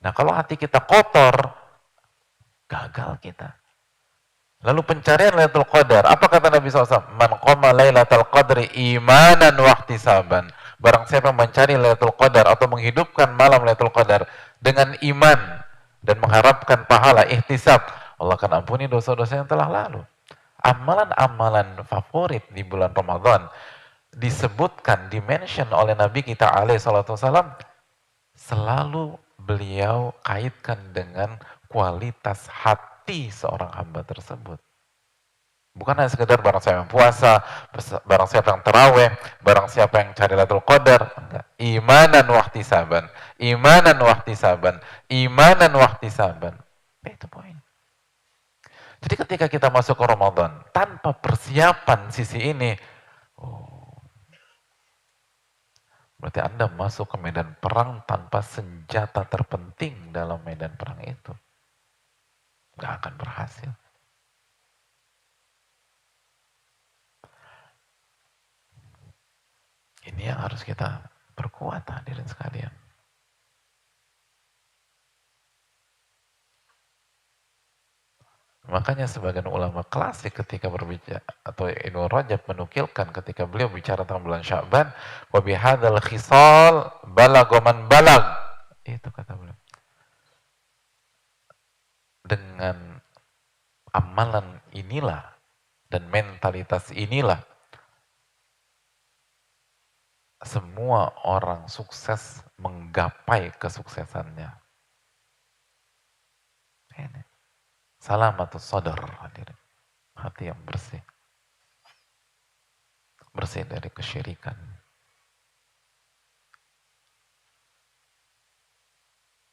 Nah, kalau hati kita kotor, gagal kita. Lalu pencarian Lailatul Qadar, apa kata Nabi SAW? Man qama Lailatul Qadri imanan wahtisaban. Barang siapa mencari Lailatul Qadar atau menghidupkan malam Lailatul Qadar dengan iman dan mengharapkan pahala ihtisab, Allah akan ampuni dosa-dosa yang telah lalu. Amalan-amalan favorit di bulan Ramadan disebutkan, dimention oleh Nabi kita alaihi salatu wasallam, selalu beliau kaitkan dengan kualitas hati seorang hamba tersebut. Bukan hanya sekedar barang siapa yang puasa, barang siapa yang terawih, barang siapa yang cari Lailatul Qadar. Enggak. Imanan wahtisaban, imanan wahtisaban, imanan wahtisaban. Itu poin. Jadi ketika kita masuk ke Ramadan, tanpa persiapan sisi ini, berarti Anda masuk ke medan perang tanpa senjata terpenting dalam medan perang itu. Nggak akan berhasil. Ini yang harus kita perkuat, hadirin sekalian. Makanya sebagian ulama klasik ketika berbicara, atau Ibnu Rajab menukilkan ketika beliau bicara tentang bulan Sya'ban, wa bihadzal khisal balagha man balag. Itu kata beliau. Dengan amalan inilah dan mentalitas inilah semua orang sukses menggapai kesuksesannya. Ini salamatus sadar, hadirin. Hati yang bersih. Bersih dari kesyirikan.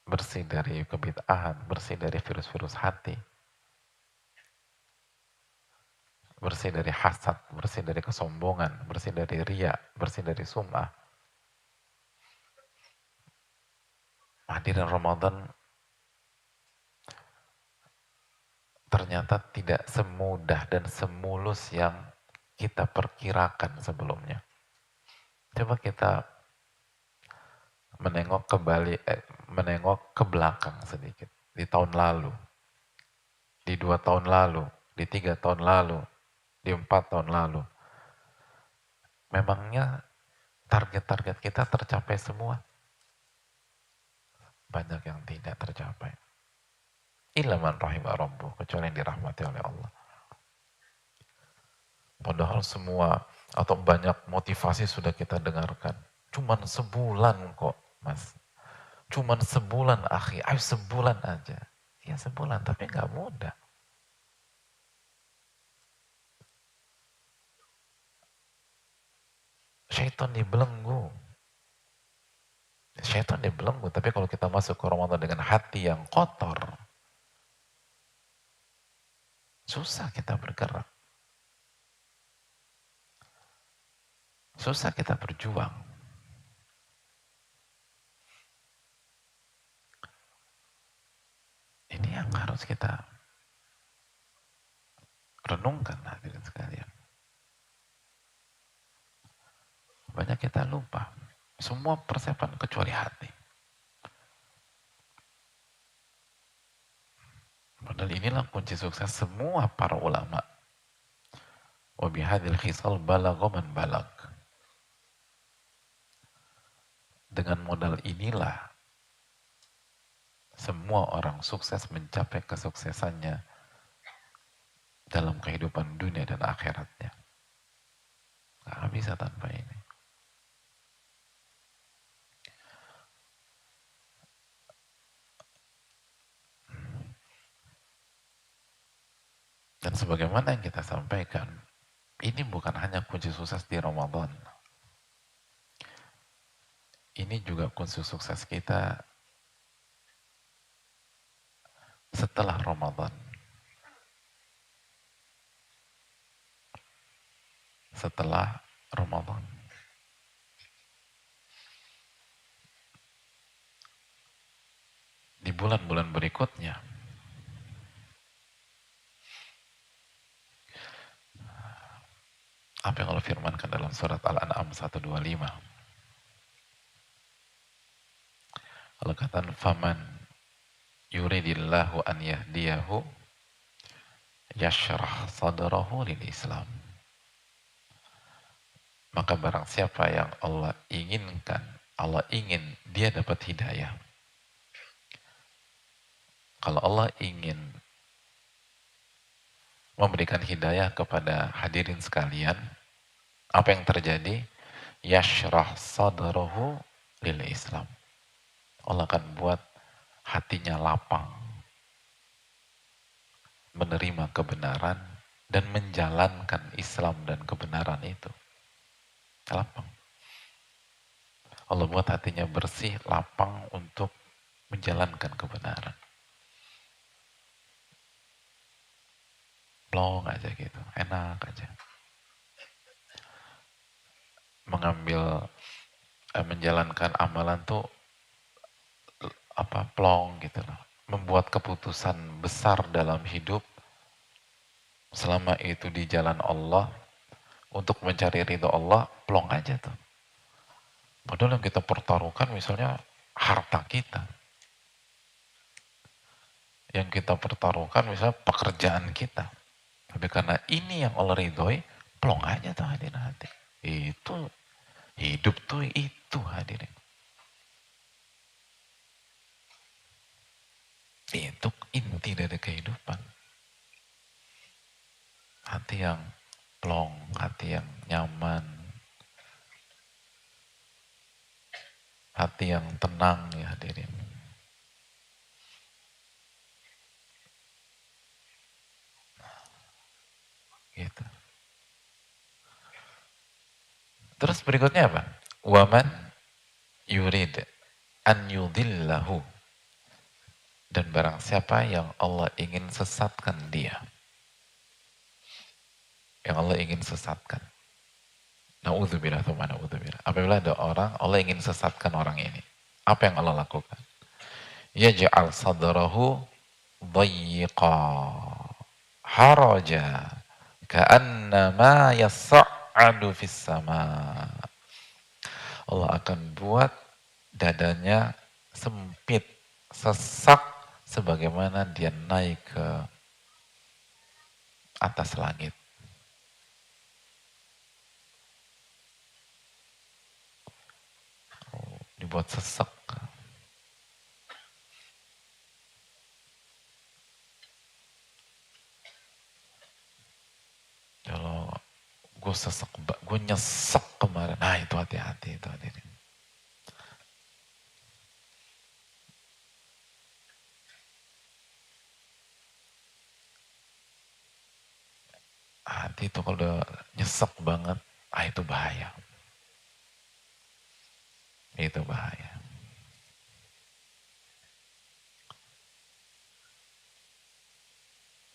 Bersih dari kebid'ahan, bersih dari virus-virus hati. Bersih dari hasad, bersih dari kesombongan, bersih dari riya, bersih dari sum'ah. Hadirin Ramadan ternyata tidak semudah dan semulus yang kita perkirakan sebelumnya. Coba kita menengok ke belakang sedikit. Di tahun lalu, di 2 tahun lalu, di 3 tahun lalu, di 4 tahun lalu. Memangnya target-target kita tercapai semua? banyak yang tidak tercapai. Illa man rahimah rabbuh, kecuali yang dirahmati oleh Allah. Padahal semua atau banyak motivasi sudah kita dengarkan. Cuman sebulan kok, Mas. Cuman sebulan, akhi. Ayo sebulan aja. Ya sebulan, tapi nggak mudah. Syaitan dibelenggu. Syaitan dibelenggu, tapi kalau kita masuk ke Ramadan dengan hati yang kotor, susah kita bergerak. Susah kita berjuang. Ini yang harus kita renungkan, hadirin sekalian. Banyak kita lupa. Semua persiapan kecuali hati. Padahal inilah kunci sukses semua para ulama. Wa bihadil khisal balagha man balag. Dengan modal inilah semua orang sukses mencapai kesuksesannya dalam kehidupan dunia dan akhiratnya. Nggak bisa tanpa ini. Dan sebagaimana yang kita sampaikan, ini bukan hanya kunci sukses di Ramadan. Ini juga kunci sukses kita setelah Ramadan. Setelah Ramadan. Di bulan-bulan berikutnya. Apa yang Allah firmankan dalam surat Al-An'am 125. Allah katakan, "Faman yuridillahu an yahdiyahu yashrah sadrahu lil Islam." Maka barang siapa yang Allah inginkan, Allah ingin dia dapat hidayah. Kalau Allah ingin memberikan hidayah kepada hadirin sekalian, apa yang terjadi? Yashrah sadrahu lil Islam. Allah akan buat hatinya lapang menerima kebenaran dan menjalankan Islam dan kebenaran itu. Lapang. Allah buat hatinya bersih, lapang untuk menjalankan kebenaran. Plong aja gitu, enak aja. Menjalankan amalan tuh plong gitu loh. Membuat keputusan besar dalam hidup selama itu di jalan Allah untuk mencari ridho Allah, plong aja tuh. Padahal yang kita pertaruhkan misalnya harta kita. Yang kita pertaruhkan misalnya pekerjaan kita. Tapi karena ini yang Allah ridhoi, plong aja tuh hadirin hati. Itu, hidup tuh itu hadirin. Itu inti dari kehidupan. Hati yang plong, hati yang nyaman, hati yang tenang ya hadirin. Gitu. Terus berikutnya apa? Waman yurid an yudillahu. Dan barang siapa yang Allah ingin sesatkan dia. Yang Allah ingin sesatkan. Na'udzubillah, thumma na'udzubillah. Apabila ada orang, Allah ingin sesatkan orang ini. Apa yang Allah lakukan? Yaj'al sadrahu dayyiqa haraja ka'annama yas'adu fis sama. Allah akan buat dadanya sempit, sesak sebagaimana dia naik ke atas langit. Dibuat sesek. gue gue nyesek kemarin. Nah itu hati-hati itu hadirin. Hati itu kalau udah nyesek banget, itu bahaya. Itu bahaya.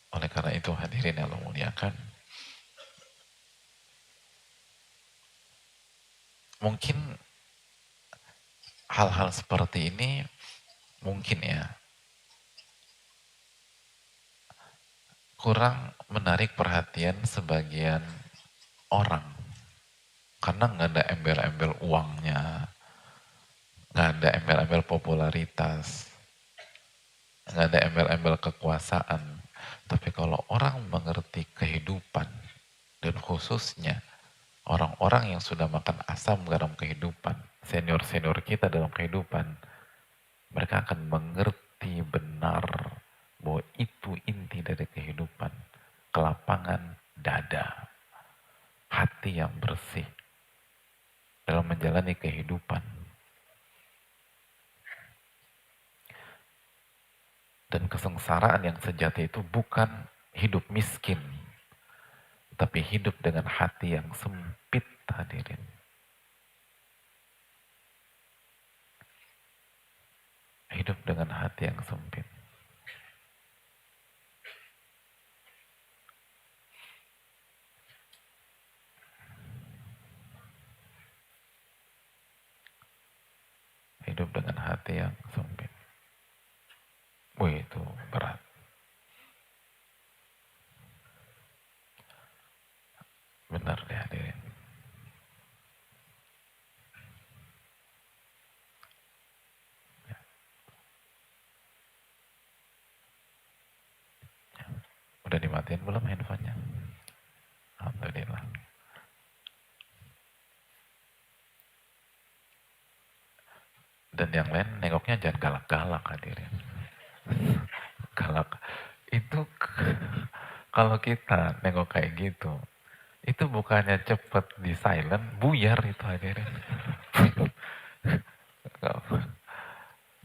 Oleh karena itu hadirin yang Allah muliakan, mungkin hal-hal seperti ini mungkin ya kurang menarik perhatian sebagian orang karena nggak ada embel-embel uangnya, nggak ada embel-embel popularitas, nggak ada embel-embel kekuasaan. Tapi kalau orang mengerti kehidupan dan khususnya orang-orang yang sudah makan asam garam kehidupan, senior-senior kita dalam kehidupan, mereka akan mengerti benar bahwa itu inti dari kehidupan. Kelapangan dada, hati yang bersih dalam menjalani kehidupan. Dan kesengsaraan yang sejati itu bukan hidup miskin, tapi hidup dengan hati yang sempit, hadirin. Hidup dengan hati yang sempit. Hidup dengan hati yang sempit. Wih, itu berat. Benar deh hadirin. Udah dimatiin belum handphonenya? Alhamdulillah. Dan yang lain nengoknya jangan galak-galak hadirin. Galak. Itu kalau kita nengok kayak gitu, itu bukannya cepet di silent, buyar itu hadirin.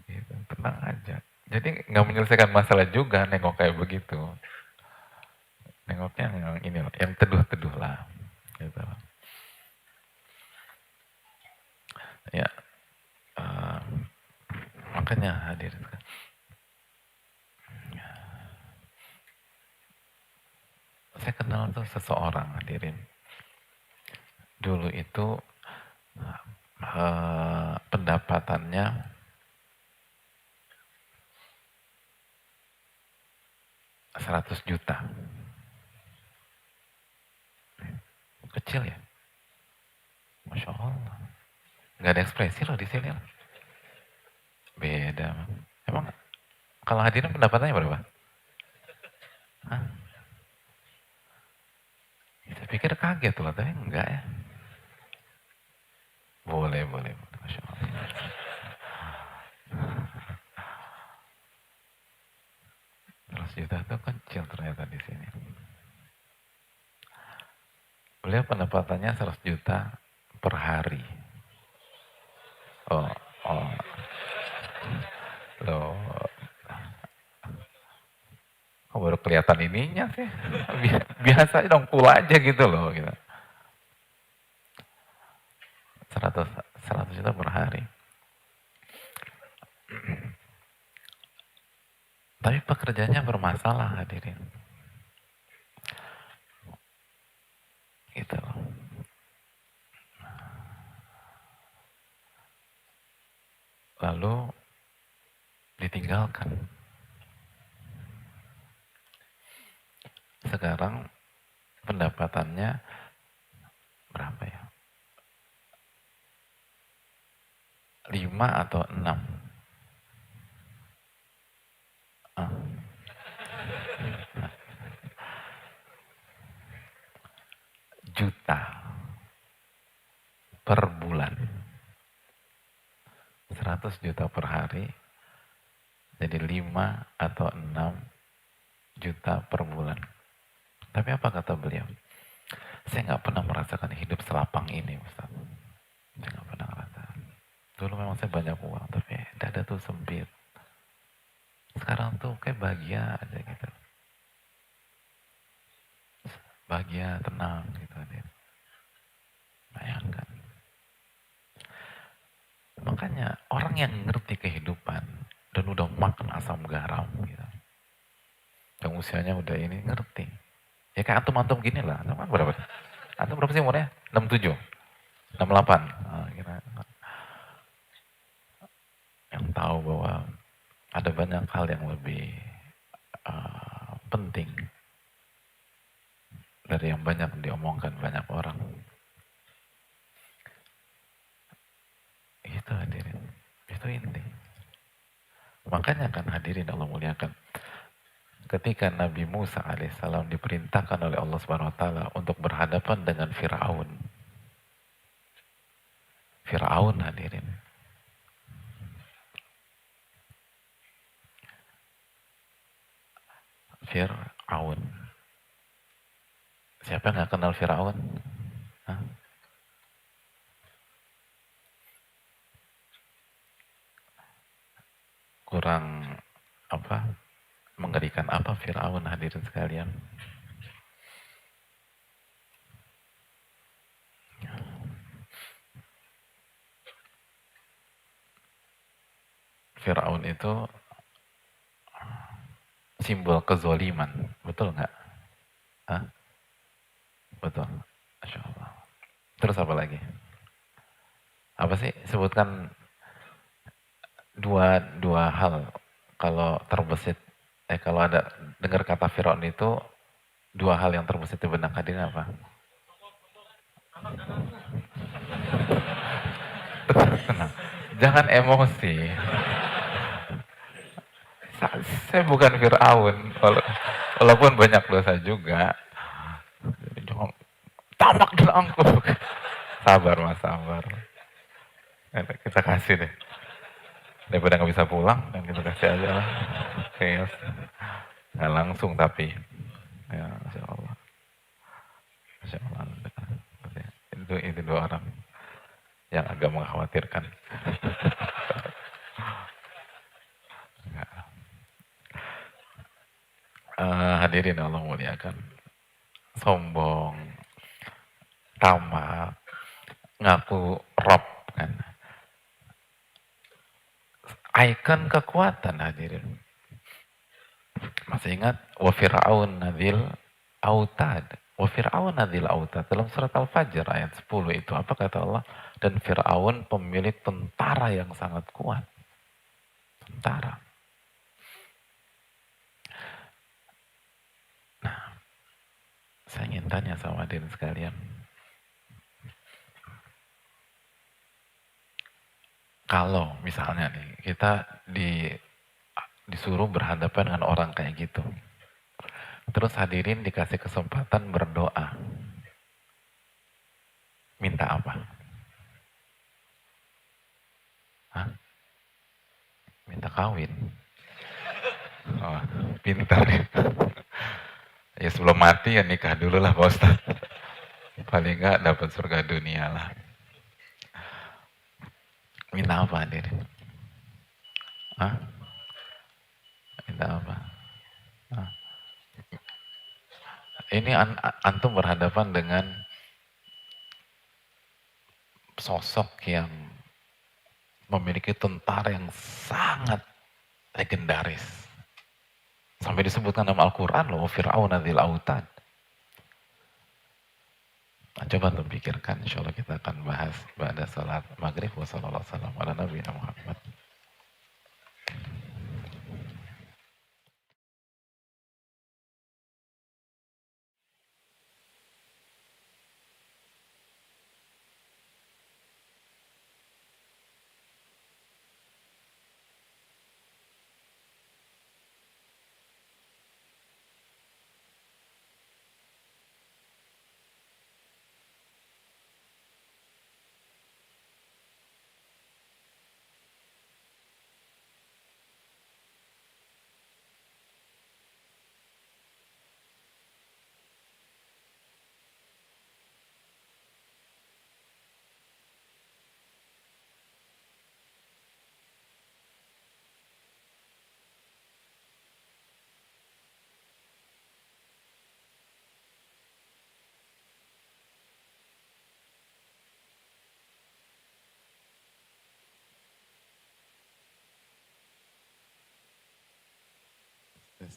Gitu, tenang aja. Jadi nggak menyelesaikan masalah juga nengok kayak begitu. Nengoknya yang ini loh, yang teduh-teduh lah. Gitu. Ya, makanya hadir. Saya kenal tuh seseorang hadirin. Dulu itu pendapatannya 100 juta. Kecil ya? Masya Allah. Gak ada ekspresi loh di sini. Beda. Emang kalau hadirin pendapatannya berapa? Hah? Saya pikir kaget loh, tapi enggak ya. Boleh. Masya Allah. Terus juta itu kecil ternyata di sini. Beliau pendapatannya 100 juta per hari. Oh. Loh. Kok baru kelihatan ininya sih? Biasa dong pula aja gitu loh. Gitu. 100 juta per hari. Tapi pekerjaannya bermasalah hadirin. Gitu loh. Lalu ditinggalkan. Sekarang pendapatannya berapa ya? 5 atau 6 juta per bulan. 100 juta per hari, jadi 5 atau 6 juta per bulan. Tapi apa kata beliau? Saya nggak pernah merasakan hidup selapang ini, Ustaz. Saya nggak pernah ngerasakan. Dulu memang saya banyak uang, tapi dada tuh sempit. Sekarang tuh kayak bahagia aja gitu. Bahagia, tenang gitu aja. Bayangkan. Makanya orang yang ngerti kehidupan dan udah makan asam garam gitu. Yang usianya udah ini ngerti. Ya kayak antum-antum gini lah. Antum kan berapa? Antum berapa sih umurnya? 67? 68? Nah, kira yang tahu bahwa ada banyak hal yang lebih penting dari yang banyak diomongkan banyak orang. Itu hadirin. Itu inti. Makanya kan hadirin Allah muliakan. Ketika Nabi Musa alaihissalam diperintahkan oleh Allah Subhanahu wa taala untuk berhadapan dengan Firaun. Firaun hadirin. Firaun. Siapa yang nggak kenal Firaun? Hah? Kurang apa? Mengerikan apa Firaun hadirin sekalian? Firaun itu simbol kezoliman, betul nggak? Hah? Betul. Masya Allah. Terus apa lagi? Apa sih? Sebutkan dua hal. Kalau terbesit, kalau ada dengar kata Firaun itu, dua hal yang terbesit di benak hadirin apa? Tenang. Jangan emosi. Saya bukan Fir'aun, walaupun banyak dosa juga. Jangan tamak dan angkuh. Sabar mas, sabar. Kita kasih deh. Daripada nggak bisa pulang, dan kita kasih aja lah. Chaos. Nggak langsung tapi. Ya, Masya Allah. Masya Allah. Itu dua orang yang agak mengkhawatirkan. Hadirin Allah muliakan. Sombong, tamak, ngaku rob kan. Ikon kekuatan hadirin. Masih ingat wa fir'aun nadil autad. Wa fir'aun nadil autad. Dalam surat Al-Fajr ayat 10 itu apa kata Allah? Dan Fir'aun pemilik tentara yang sangat kuat. Tentara. Nah, saya ingin tanya sama hadirin sekalian. Kalau misalnya nih, kita disuruh berhadapan dengan orang kayak gitu. Terus hadirin dikasih kesempatan berdoa. Minta apa? Hah? Minta kawin. Oh, pintar ya. Ya sebelum mati ya nikah dulu lah Pak Ustaz. Paling enggak dapat surga dunia lah. Minta apa hadirin? Hah? Minta apa? Hah? Ini antum berhadapan dengan sosok yang memiliki tentara yang sangat legendaris. Sampai disebutkan dalam Al-Quran loh, Fir'aun adzil autad. Nah, coba untuk pikirkan, insya Allah kita akan bahas pada salat maghrib. Wassalamualaikum warahmatullahi wabarakatuh.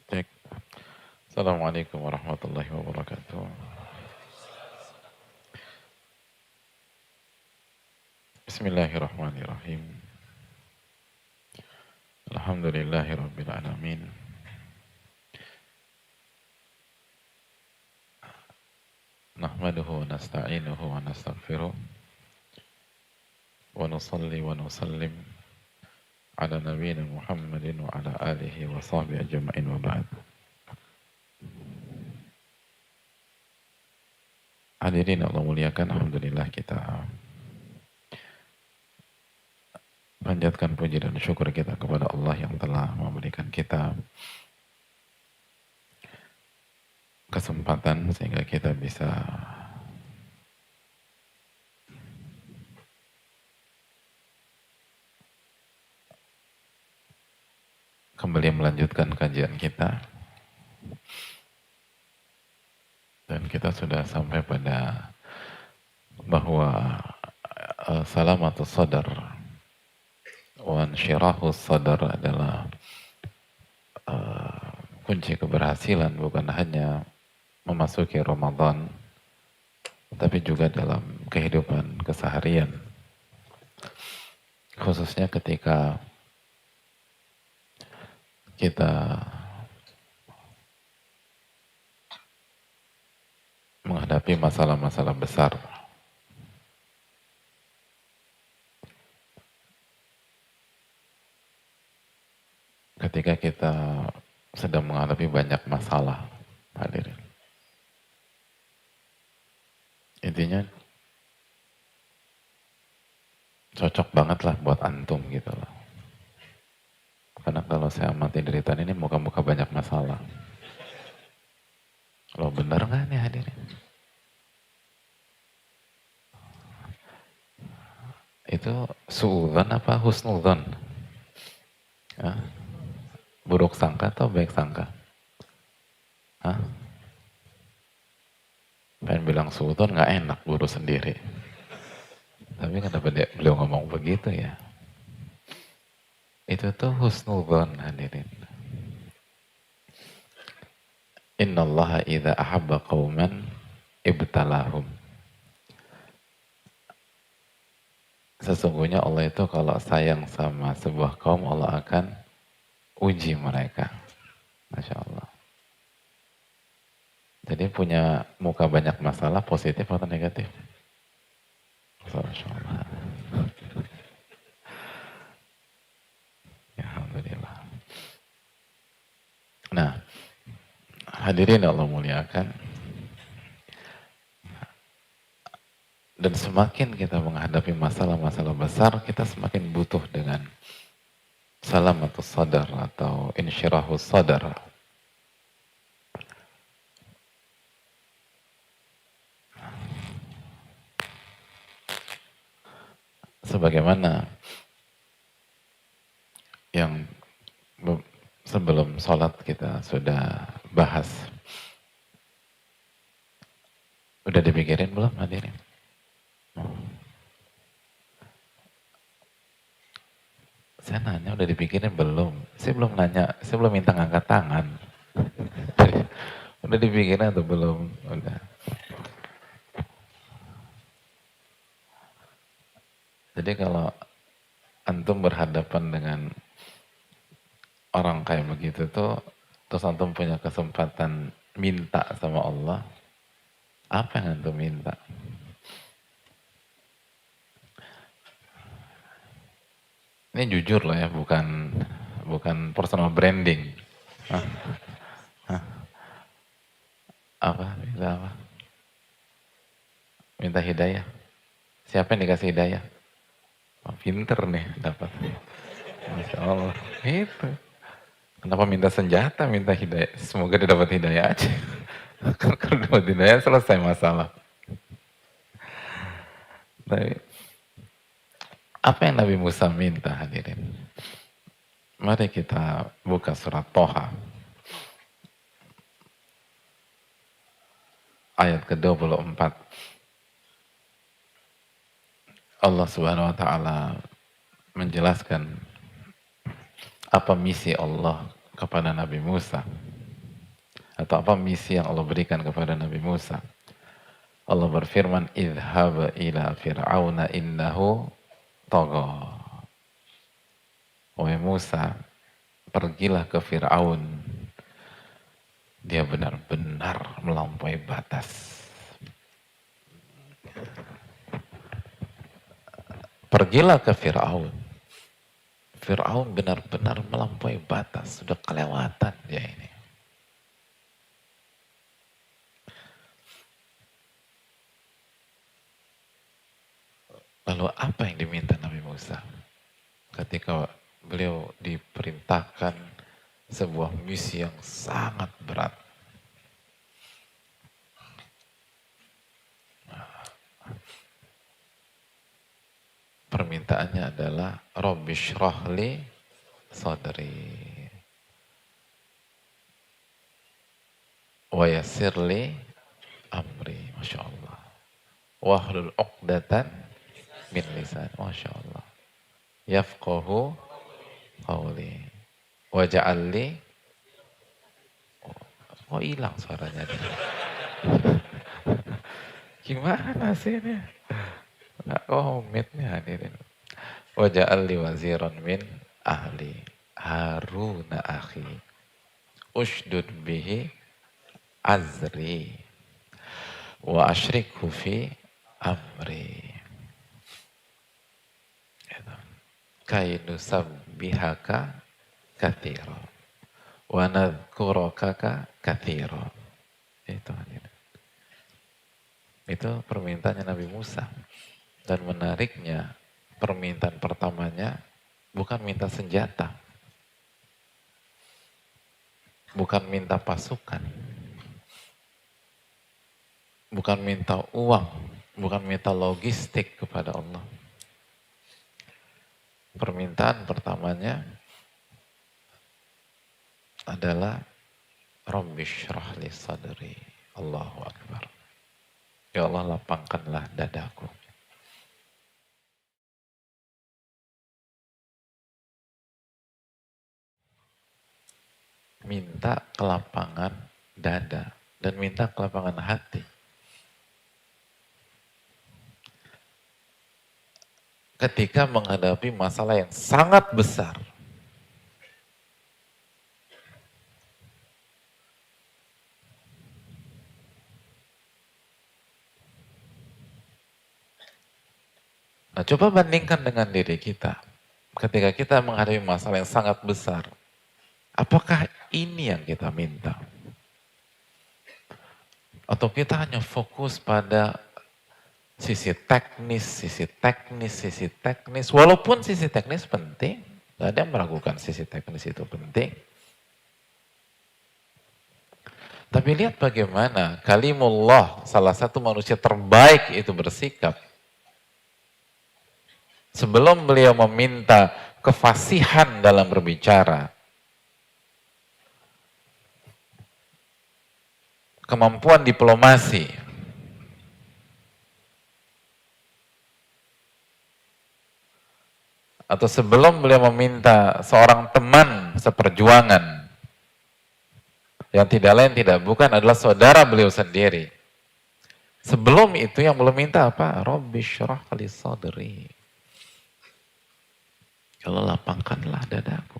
Cek. Assalamualaikum warahmatullahi wabarakatuh. Bismillahirrahmanirrahim. Alhamdulillahi rabbil alamin. Nahmaduhu wa nasta'inuhu wa nastaghfiruh. Wa nusalli wa nusallim ala nabiyyina Muhammadin wa ala alihi wa sahbihi ajma'in wa ba'd. Hadirin Allah muliakan, alhamdulillah kita panjatkan puji dan syukur kita kepada Allah yang telah memberikan kita kesempatan sehingga kita bisa kembali melanjutkan kajian kita. Dan kita sudah sampai pada bahwa salamatus sadar wa insyirahus sadar adalah kunci keberhasilan, bukan hanya memasuki Ramadan tapi juga dalam kehidupan keseharian, khususnya ketika kita menghadapi masalah-masalah besar. Ketika kita sedang menghadapi banyak masalah, hadirin. Intinya cocok banget lah buat antum gitu loh. Karena kalau saya amati deritaan ini muka-muka banyak masalah. Lo bener nggak nih hadirin? Itu suudzon apa husnudzon? Hah? Buruk sangka atau baik sangka? Hah? Pengen bilang suudzon nggak enak guru sendiri. Tapi kenapa beliau ngomong begitu ya? Itu tuh husnudzon hadirin. Innallaha idza ahabba qauman ibtalahum. Sesungguhnya Allah itu kalau sayang sama sebuah kaum, Allah akan uji mereka. Masya Allah. Jadi punya muka banyak masalah, positif atau negatif? Masya Allah. Ya, alhamdulillah. Nah, hadirin Allah muliakan. Dan semakin kita menghadapi masalah-masalah besar, kita semakin butuh dengan salamatus sadar atau insyirahus sadar. Sebagaimana yang sebelum sholat kita sudah bahas. Udah dipikirin belum hadirin? Saya nanya udah dipikirin belum? Saya belum nanya, saya belum minta ngangkat tangan. Udah dipikirin atau belum? Udah. Jadi kalau antum berhadapan dengan orang kayak begitu tuh, terus antum punya kesempatan minta sama Allah, apa yang antum minta? Ini jujur loh ya, bukan personal branding. Hah? Hah? Apa? Minta apa? Minta hidayah. Siapa yang dikasih hidayah? Oh, pinter nih dapat. Masya Allah. Itu. Kenapa minta senjata, minta hidayah? Semoga dia dapat hidayah aja. Kalau dapat hidayah selesai masalah. Tapi apa yang Nabi Musa minta hadirin? Mari kita buka surat Toha. Ayat ke-24. Allah Subhanahu wa taala menjelaskan apa misi Allah kepada Nabi Musa? Atau apa misi yang Allah berikan kepada Nabi Musa? Allah berfirman, idhab ila fir'auna innahu tagha. Wahai Musa, pergilah ke Fir'aun. Dia benar-benar melampaui batas. Pergilah ke Fir'aun. Fir'aun benar-benar melampaui batas. Sudah kelewatan dia ini. Lalu apa yang diminta Nabi Musa? Ketika beliau diperintahkan sebuah misi yang sangat berat. Permintaannya adalah Rabbi shrahli sadri wa yassirli amri. Masya Allah. Wahlul uqdatan min lisan. Masya Allah. Yafqahu qawli waja'alli. Oh hilang suaranya. Gimana sih ini? Nggak komit nih hadirin. Waja'alli waziran min ahli Haruna akhi ushdud bihi azri wa asyrikhu fi amri kay nusabbihaka katsira wa nadhkuraka katsira. Itu permintaannya Nabi Musa. Dan menariknya, permintaan pertamanya bukan minta senjata, bukan minta pasukan, bukan minta uang, bukan minta logistik kepada Allah. Permintaan pertamanya adalah Rabbi shrah li sadri. Allahu Akbar. Ya Allah, lapangkanlah dadaku. Minta kelapangan dada dan minta kelapangan hati. Ketika menghadapi masalah yang sangat besar. Nah, coba bandingkan dengan diri kita. Ketika kita menghadapi masalah yang sangat besar, apakah ini yang kita minta? Atau kita hanya fokus pada sisi teknis, walaupun sisi teknis penting, gak ada yang meragukan sisi teknis itu penting. Tapi lihat bagaimana kalimullah, salah satu manusia terbaik itu bersikap. Sebelum beliau meminta kefasihan dalam berbicara, kemampuan diplomasi, atau sebelum beliau meminta seorang teman seperjuangan, yang tidak lain tidak bukan adalah saudara beliau sendiri. Sebelum itu yang belum minta apa? Rabbi shrah li sadri. Kalau lapangkanlah dadaku.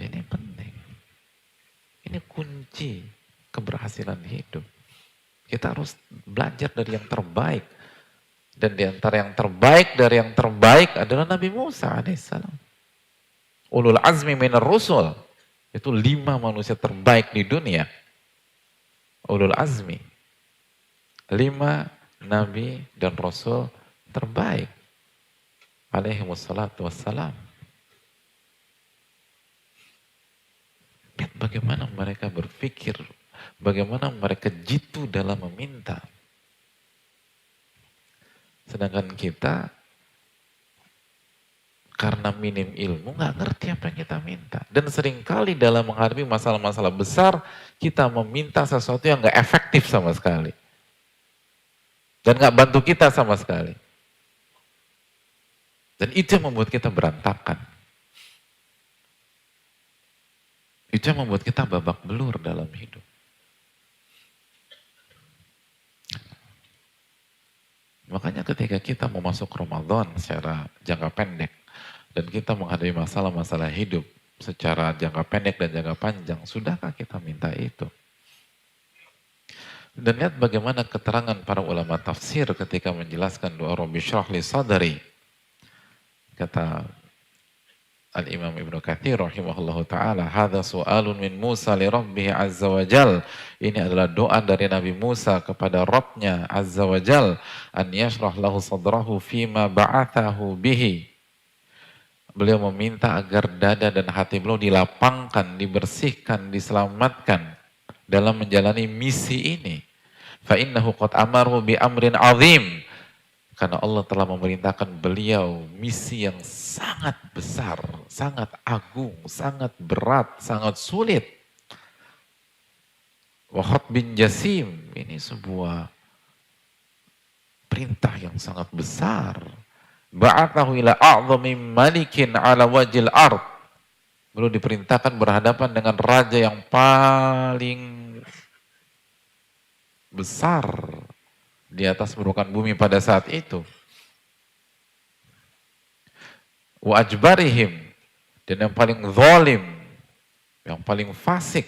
Ini penting. Ini kunci keberhasilan hidup. Kita harus belajar dari yang terbaik. Dan di antara yang terbaik dari yang terbaik adalah Nabi Musa alaihissalam. Ulul azmi minar rusul. Itu 5 manusia terbaik di dunia. Ulul azmi. 5 nabi dan rasul terbaik. Alaihimussalatu wassalam. Lihat bagaimana mereka berpikir, bagaimana mereka jitu dalam meminta. Sedangkan kita, karena minim ilmu, nggak ngerti apa yang kita minta. Dan seringkali dalam menghadapi masalah-masalah besar, kita meminta sesuatu yang nggak efektif sama sekali. Dan nggak bantu kita sama sekali. Dan itu yang membuat kita berantakan. Itu yang membuat kita babak belur dalam hidup. Makanya ketika kita mau masuk Ramadan secara jangka pendek, dan kita menghadapi masalah-masalah hidup secara jangka pendek dan jangka panjang, sudahkah kita minta itu? Dan lihat bagaimana keterangan para ulama tafsir ketika menjelaskan doa Rabbi syrah li sadri. Kata Al-Imam Ibnu Katsir rahimahullahu ta'ala, hadha su'alun min Musa li Rabbih azza wa jal. Ini adalah doa dari Nabi Musa kepada Rabbnya azza wa jal. An yashrah lahu sadrahu fima ba'athahu bihi. Beliau meminta agar dada dan hati beliau dilapangkan, dibersihkan, diselamatkan dalam menjalani misi ini. Fa innahu qad amaru bi amrin azim. Karena Allah telah memerintahkan beliau misi yang sangat besar, sangat agung, sangat berat, sangat sulit. Wa khatbin jasim, ini sebuah perintah yang sangat besar. Ba'athahu ila a'zami malikin ala wajil ard. Beliau diperintahkan berhadapan dengan raja yang paling besar di atas permukaan bumi pada saat itu. Wa ajbarihim, dan yang paling zalim, yang paling fasik,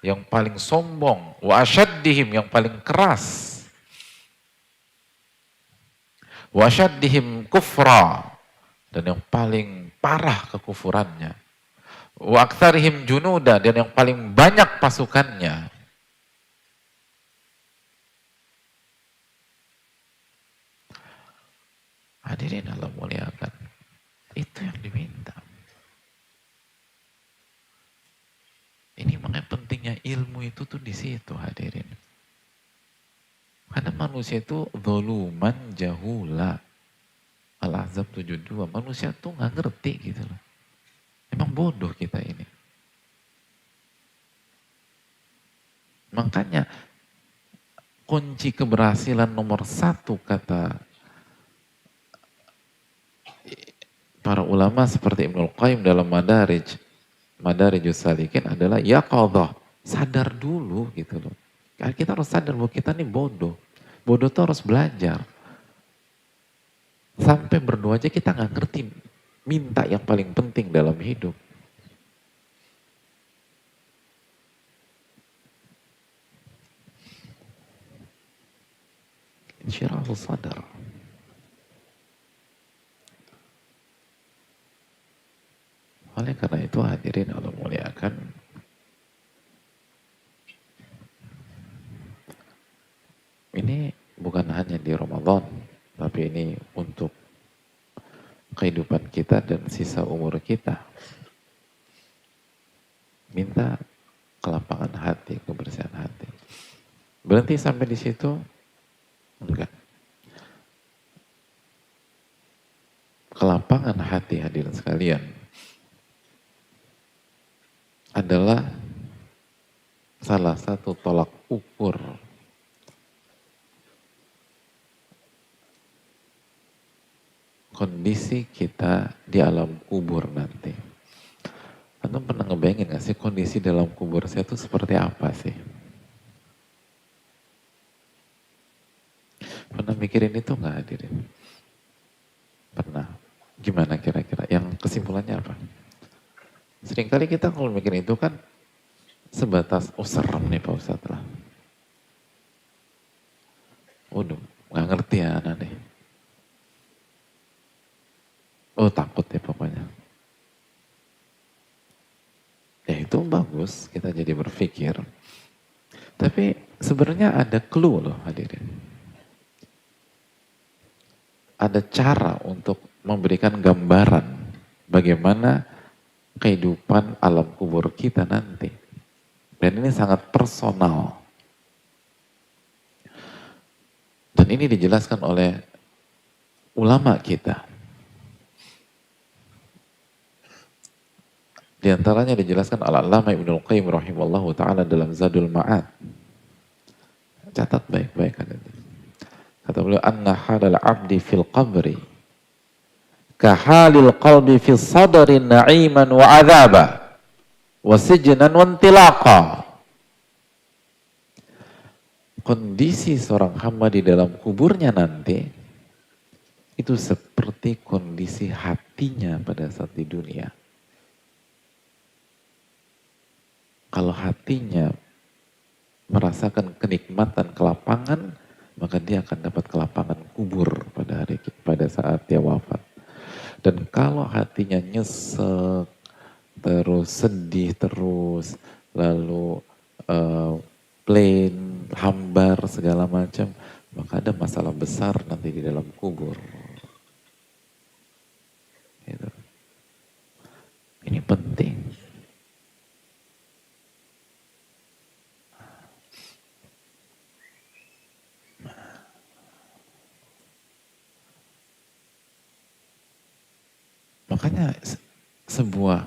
yang paling sombong. Wa asyaddihim, yang paling keras. Wa asyaddihim kufra, dan yang paling parah kekufurannya. Wa aktsarihim junuda, dan yang paling banyak pasukannya. Hadirin Allah muliakan, itu yang diminta. Ini makanya pentingnya ilmu itu tuh di situ, hadirin. Karena manusia itu zoluman jahula. Al-Ahzab 72, manusia tuh nggak ngerti gitu loh. Emang bodoh kita ini. Makanya kunci keberhasilan nomor satu kata para ulama seperti Ibnul Qayyim dalam Madarijus Salikin adalah yaqadhah, sadar dulu gitu loh. Kita harus sadar bahwa kita ini bodoh. Bodoh tuh harus belajar. Sampai berdoa aja kita nggak ngerti minta yang paling penting dalam hidup. Insyirahul sadar. Oleh karena itu hadirin Allah muliakan, ini bukan hanya di Ramadan, tapi ini untuk kehidupan kita dan sisa umur kita. Minta kelapangan hati, kebersihan hati. Berhenti sampai di situ? Enggak. Kelapangan hati hadirin sekalian adalah salah satu tolak ukur kondisi kita di alam kubur nanti. Antum pernah ngebayangin gak sih kondisi dalam kubur saya itu seperti apa sih? Pernah mikirin itu gak hadirin? Pernah. Gimana kira-kira? Yang kesimpulannya apa? Seringkali kita kalau mikir itu kan sebatas, oh serem nih Pak Ustadz lah. Waduh, gak ngerti ya anak nih. Oh takut ya pokoknya. Ya itu bagus, kita jadi berpikir. Tapi sebenarnya ada clue loh hadirin. Ada cara untuk memberikan gambaran bagaimana kehidupan alam kubur kita nanti. Dan ini sangat personal. Dan ini dijelaskan oleh ulama kita. Di antaranya dijelaskan Al-Allamah Ibnul Qayyim rahimahullahu ta'ala dalam Zadul Ma'ad. Catat baik-baik kan itu. Kata beliau, anna halal abdi fil qabri kahalil qalbi fil sadari na'iman wa azaba. wasijnan wantilaqa. Kondisi seorang hamba di dalam kuburnya nanti itu seperti kondisi hatinya pada saat di dunia. Kalau hatinya merasakan kenikmatan kelapangan, maka dia akan dapat kelapangan kubur pada saat dia wafat. Dan kalau hatinya nyesek, terus sedih terus, lalu plain, hambar segala macam, maka ada masalah besar nanti di dalam kubur. Gitu. Ini penting. Makanya sebuah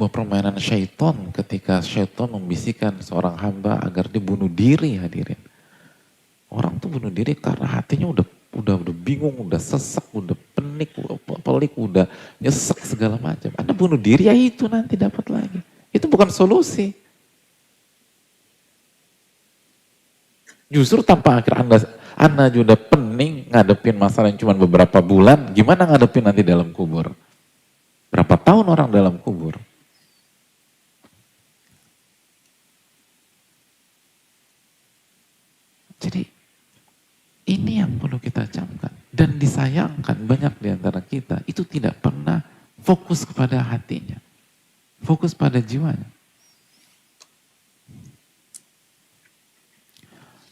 permainan syaitan ketika syaitan membisikkan seorang hamba agar dia bunuh diri, hadirin. Orang tuh bunuh diri karena hatinya udah bingung, udah sesak, udah pelik, udah nyesek segala macam. Anda bunuh diri, ya itu nanti dapat lagi. Itu bukan solusi. Justru tanpa akhir Anda juga pening ngadepin masalah yang cuma beberapa bulan, gimana ngadepin nanti dalam kubur? Berapa tahun orang dalam kubur? Jadi ini yang perlu kita camkan. Dan disayangkan banyak di antara kita itu tidak pernah fokus kepada hatinya. Fokus pada jiwanya.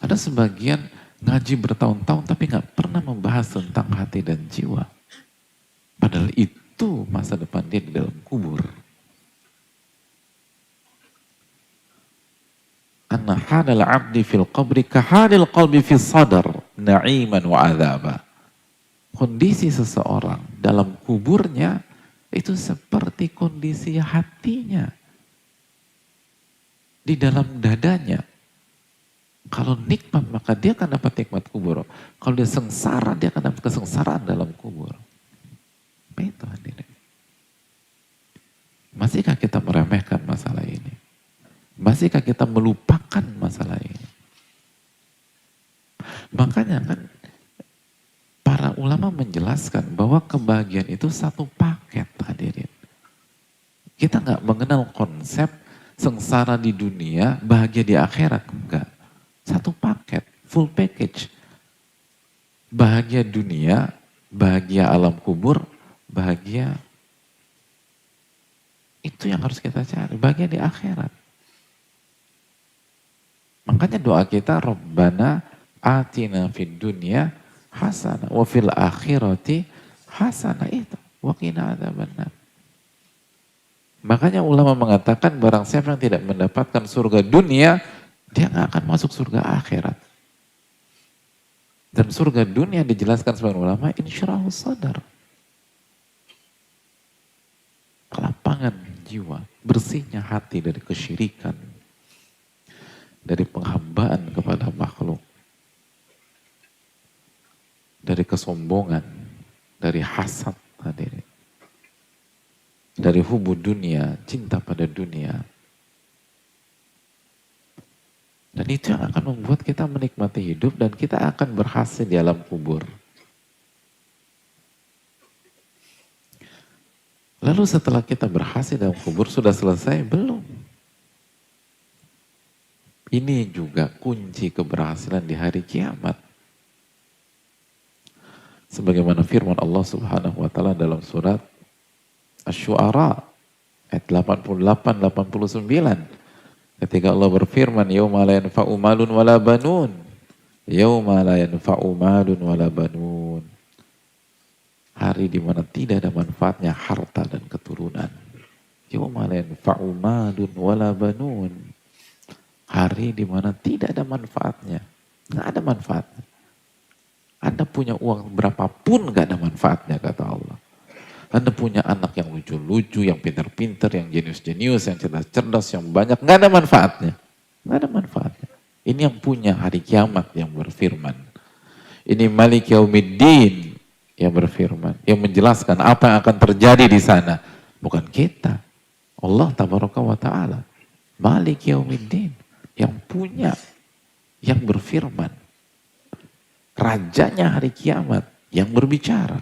Ada sebagian ngaji bertahun-tahun tapi nggak pernah membahas tentang hati dan jiwa. Padahal itu masa depan dia di dalam kubur. Anna halal abdi fil qabri kahalil qalbi fil sadar na'iman wa azaba. Kondisi seseorang dalam kuburnya itu seperti kondisi hatinya di dalam dadanya. Kalau nikmat maka dia akan dapat nikmat kubur. Kalau dia sengsara dia akan dapat kesengsaraan dalam kubur. Itu hadirin. Masihkah kita meremehkan masalah ini? Masihkah kita melupakan masalah ini? Makanya kan para ulama menjelaskan bahwa kebahagiaan itu satu paket, hadirin. Kita nggak mengenal konsep sengsara di dunia, bahagia di akhirat, enggak. Satu paket, full package. Bahagia dunia, bahagia alam kubur, bahagia itu yang harus kita cari, bahagia di akhirat. Makanya doa kita, Rabbana atina fid dunya hasanah wa fil akhirati hasanah, itu wa qina adzabannar. Makanya ulama mengatakan barang siapa yang tidak mendapatkan surga dunia, dia nggak akan masuk surga akhirat. Dan surga dunia dijelaskan sebagian ulama insyirahus sadar. Kelapangan jiwa, bersihnya hati dari kesyirikan, dari penghambaan kepada makhluk, dari kesombongan, dari hasad, hadirin, dari hubu dunia, cinta pada dunia. Dan itu yang akan membuat kita menikmati hidup dan kita akan berhasil di alam kubur. Lalu setelah kita berhasil dalam kubur, sudah selesai? Belum. Ini juga kunci keberhasilan di hari kiamat. Sebagaimana firman Allah Subhanahu wa taala dalam surat Asy-Syu'ara ayat 88-89. Ketika Allah berfirman, yauma la yanfa'u malun wala banun. Yauma la yanfa'u malun wala banun. Hari di mana tidak ada manfaatnya harta dan keturunan. Yauma la yanfa'u malun wala banun. Hari di mana tidak ada manfaatnya. Nggak ada manfaatnya. Anda punya uang berapapun nggak ada manfaatnya, kata Allah. Anda punya anak yang lucu-lucu, yang pintar-pintar, yang jenius-jenius, yang cerdas-cerdas, yang banyak, nggak ada manfaatnya. Nggak ada manfaatnya. Ini yang punya hari kiamat yang berfirman. Ini Malik Yaumiddin yang berfirman, yang menjelaskan apa yang akan terjadi di sana. Bukan kita. Allah tabaraka wa ta'ala. Malik yaumiddin. Yang punya, yang berfirman. Rajanya hari kiamat, yang berbicara.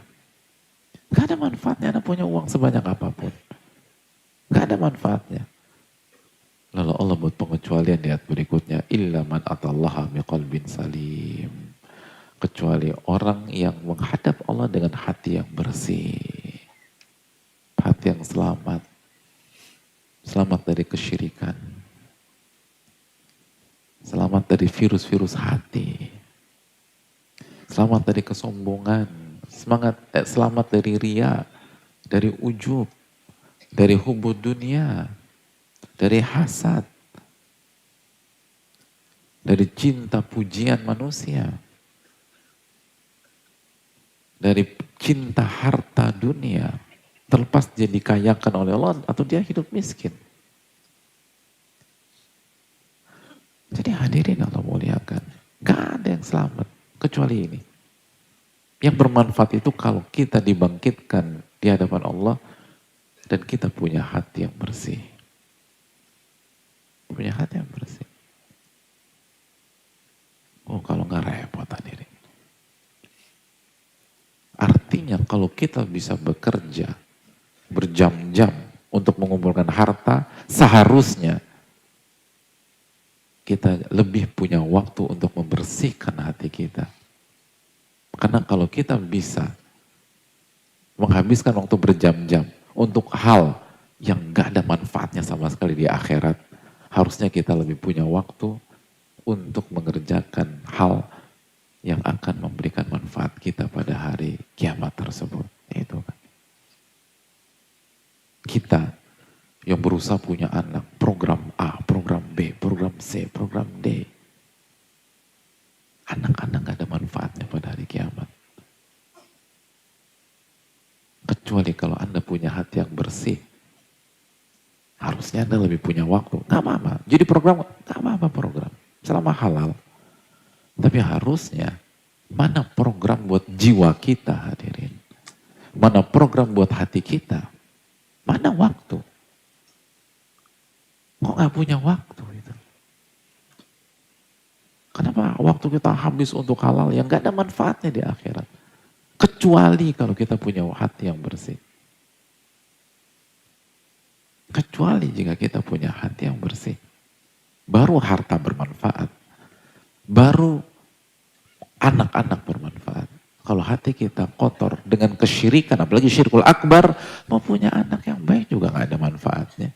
Gak ada manfaatnya Anda punya uang sebanyak apapun. Gak ada manfaatnya. Lalu Allah buat pengecualian di ayat berikutnya. Illa man atallaha biqalbin salim. Kecuali orang yang menghadap Allah dengan hati yang bersih. Hati yang selamat. Selamat dari kesyirikan. Selamat dari virus-virus hati. Selamat dari kesombongan. Selamat dari ria. Dari ujub. Dari hubud dunia. Dari hasad. Dari cinta pujian manusia. Dari cinta harta dunia. Terlepas dia dikayakan oleh Allah atau dia hidup miskin. Jadi hadirin Allah muliakan. Gak ada yang selamat kecuali ini. Yang bermanfaat itu kalau kita dibangkitkan di hadapan Allah dan kita punya hati yang bersih. Punya hati yang bersih. Oh, kalau nggak repot hadirin. Artinya kalau kita bisa bekerja berjam-jam untuk mengumpulkan harta, seharusnya kita lebih punya waktu untuk membersihkan hati kita. Karena kalau kita bisa menghabiskan waktu berjam-jam untuk hal yang gak ada manfaatnya sama sekali di akhirat, harusnya kita lebih punya waktu untuk mengerjakan hal yang akan memberikan manfaat kita pada hari kiamat tersebut. Itu kan. Kita yang berusaha punya anak, program A, program B, program C, program D. Anak-anak gak ada manfaatnya pada hari kiamat. Kecuali kalau Anda punya hati yang bersih. Harusnya Anda lebih punya waktu. Gak apa-apa. Jadi program, gak apa-apa program. Selama halal. Tapi harusnya, mana program buat jiwa kita hadirin. Mana program buat hati kita. Mana waktu. Kok gak punya waktu itu? Kenapa waktu kita habis untuk halal yang gak ada manfaatnya di akhirat? Kecuali kalau kita punya hati yang bersih. Kecuali jika kita punya hati yang bersih. Baru harta bermanfaat. Baru anak-anak bermanfaat. Kalau hati kita kotor dengan kesyirikan, apalagi syirkul akbar, mau punya anak yang baik juga gak ada manfaatnya.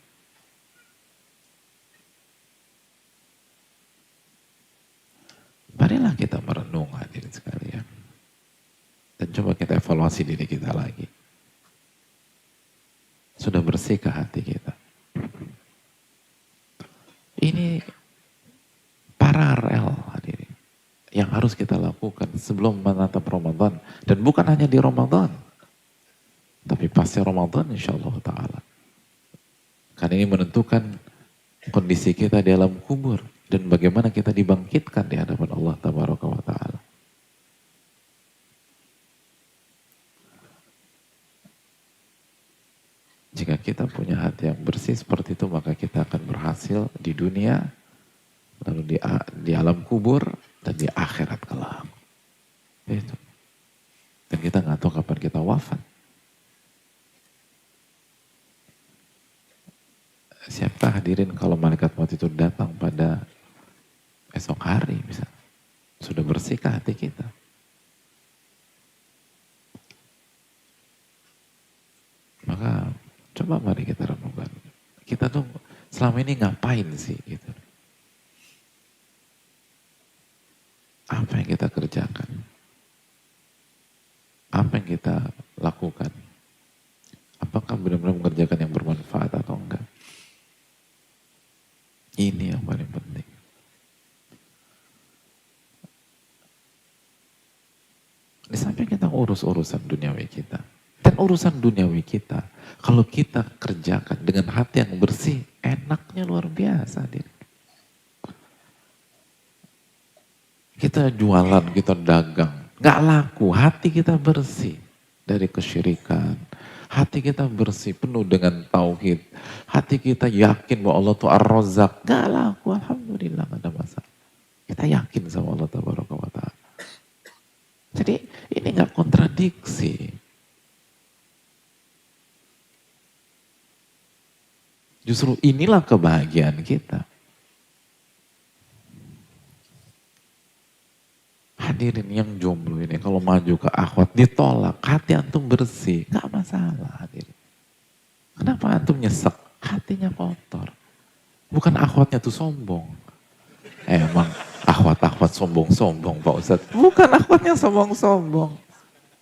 Marilah kita merenung hadirin sekalian. Dan coba kita evaluasi diri kita lagi. Sudah bersihkah hati kita? Ini paralel hadirin. Yang harus kita lakukan sebelum menatap Ramadan. Dan bukan hanya di Ramadan. Tapi pasca Ramadan insya Allah ta'ala. Karena ini menentukan kondisi kita di alam kubur. Dan bagaimana kita dibangkitkan di hadapan Allah tabaraka wa ta'ala. Jika kita punya hati yang bersih seperti itu, maka kita akan berhasil di dunia, lalu di alam kubur, dan di akhirat kelak. Itu. Dan kita nggak tahu kapan kita wafat. Siapa hadirin kalau malaikat maut itu datang pada esok hari misalnya. Sudah bersihkah hati kita? Maka coba mari kita renungkan. Kita tuh selama ini ngapain sih gitu. Apa yang kita kerjakan? Apa yang kita lakukan? Apakah benar-benar mengerjakan yang bermanfaat atau enggak? Ini yang paling penting. Di samping kita urus urusan duniawi kita. Dan urusan duniawi kita, kalau kita kerjakan dengan hati yang bersih, enaknya luar biasa. Kita jualan, kita dagang, gak laku, hati kita bersih dari kesyirikan, hati kita bersih, penuh dengan tauhid, hati kita yakin bahwa Allah tuh Ar-Razzaq, gak laku, alhamdulillah gak ada masalah. Kita yakin sama Allah Tabaraka wa Ta'ala. Jadi ini gak kontradiksi. Justru inilah kebahagiaan kita. Hadirin yang jomblo ini kalau maju ke akhwat ditolak, hati antum bersih, gak masalah hadirin. Kenapa antum nyesek? Hatinya kotor. Bukan akhwatnya tuh sombong. Emang akhwat-akhwat sombong-sombong Pak Ustadz. Bukan akhwatnya sombong-sombong.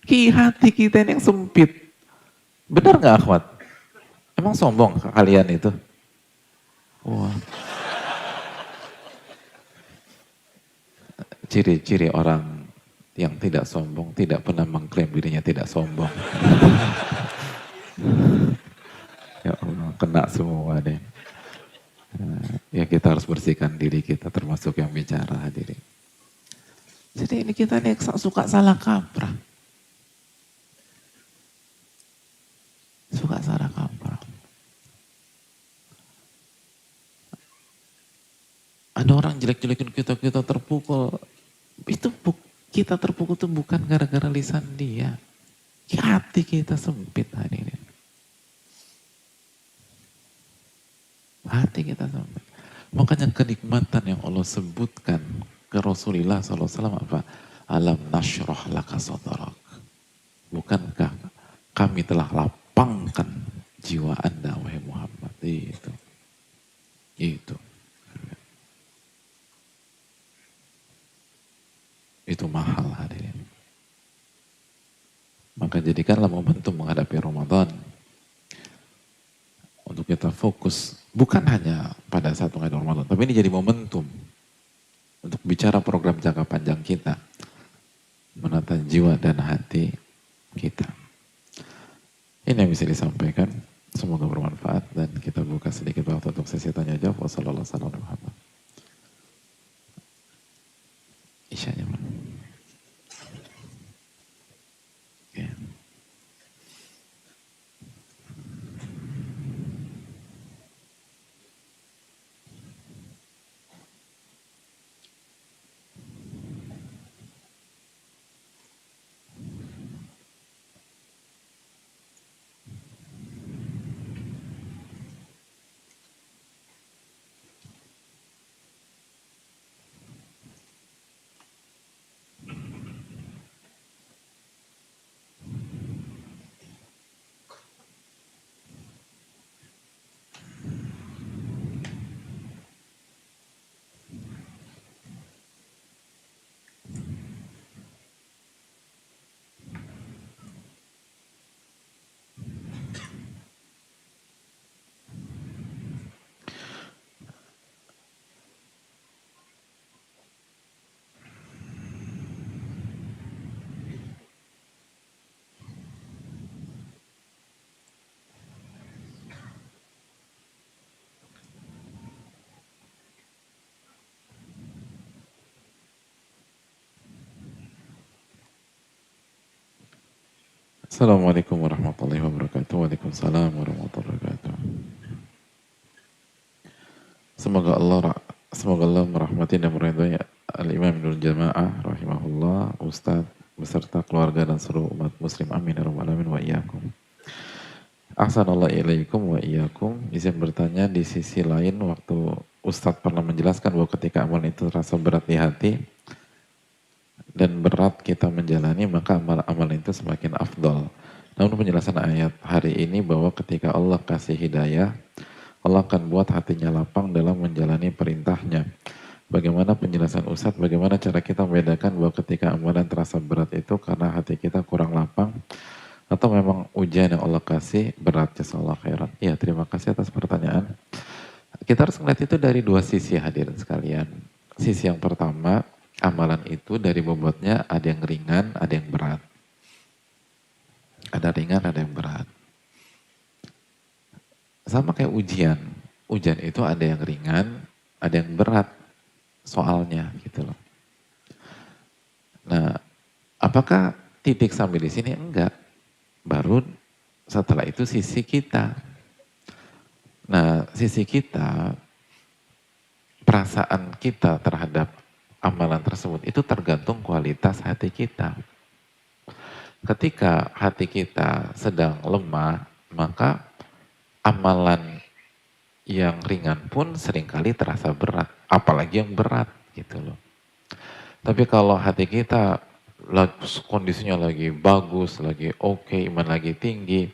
Hati kita ini yang sempit. Benar gak akhwat? Emang sombong kalian itu? Wah. Ciri-ciri orang yang tidak sombong, tidak pernah mengklaim dirinya tidak sombong. Ya Allah, kena semua deh. Ya kita harus bersihkan diri kita, termasuk yang bicara hadirin. Jadi ini kita nih suka salah kaprah. Suka salah kaprah. Ada orang jelek-jelekin kita, kita terpukul. Itu kita terpukul itu bukan gara-gara lisan dia. Hati kita sempit hadirin. Hati kita sempit. Makanya kenikmatan yang Allah sebutkan ke Rasulullah SAW apa? Alam nashrah laka sadrak. Bukankah kami telah lapangkan jiwa Anda wahai Muhammad. Itu. Itu mahal hadirin. Maka jadikanlah momentum menghadapi Ramadan untuk kita fokus bukan hanya pada saat menghadapi Ramadan, tapi ini jadi momentum untuk bicara program jangka panjang kita, menata jiwa dan hati kita. Ini yang bisa disampaikan. Semoga bermanfaat dan kita buka sedikit waktu untuk sesi tanya jawab. Wassalamualaikum warahmatullahi wabarakatuh. Isyanya mana? Oke. Assalamualaikum warahmatullahi wabarakatuh. Waalaikumsalam warahmatullahi wabarakatuh. Semoga Allah merahmati dan meridhai Al-Imam Ibnul Jamaah rahimahullah, Ustadz beserta keluarga dan seluruh umat muslim. Amin ya rabbal alamin wa iyyakum. Ahsanallahu ilaikum wa iyyakum. Izin bertanya, di sisi lain waktu Ustadz pernah menjelaskan bahwa ketika amalan itu terasa berat di hati dan berat kita menjalani, maka amal-amal itu semakin afdol. Namun penjelasan ayat hari ini bahwa ketika Allah kasih hidayah, Allah akan buat hatinya lapang dalam menjalani perintahnya. Bagaimana penjelasan Ustadz, bagaimana cara kita membedakan bahwa ketika amalan terasa berat itu karena hati kita kurang lapang, atau memang ujian yang Allah kasih berat, jazakallahu khairan. Ya, terima kasih atas pertanyaan. Kita harus melihat itu dari dua sisi hadirin sekalian. Sisi yang pertama, amalan itu dari bobotnya ada yang ringan, ada yang berat. Ada ringan, ada yang berat. Sama kayak ujian. Ujian itu ada yang ringan, ada yang berat soalnya gitu loh. Nah, apakah titik sampai di sini? Enggak. Baru setelah itu sisi kita. Nah, sisi kita, perasaan kita terhadap amalan tersebut itu tergantung kualitas hati kita. Ketika hati kita sedang lemah, maka amalan yang ringan pun seringkali terasa berat, apalagi yang berat gitu loh. Tapi kalau hati kita kondisinya lagi bagus, lagi oke, iman lagi tinggi,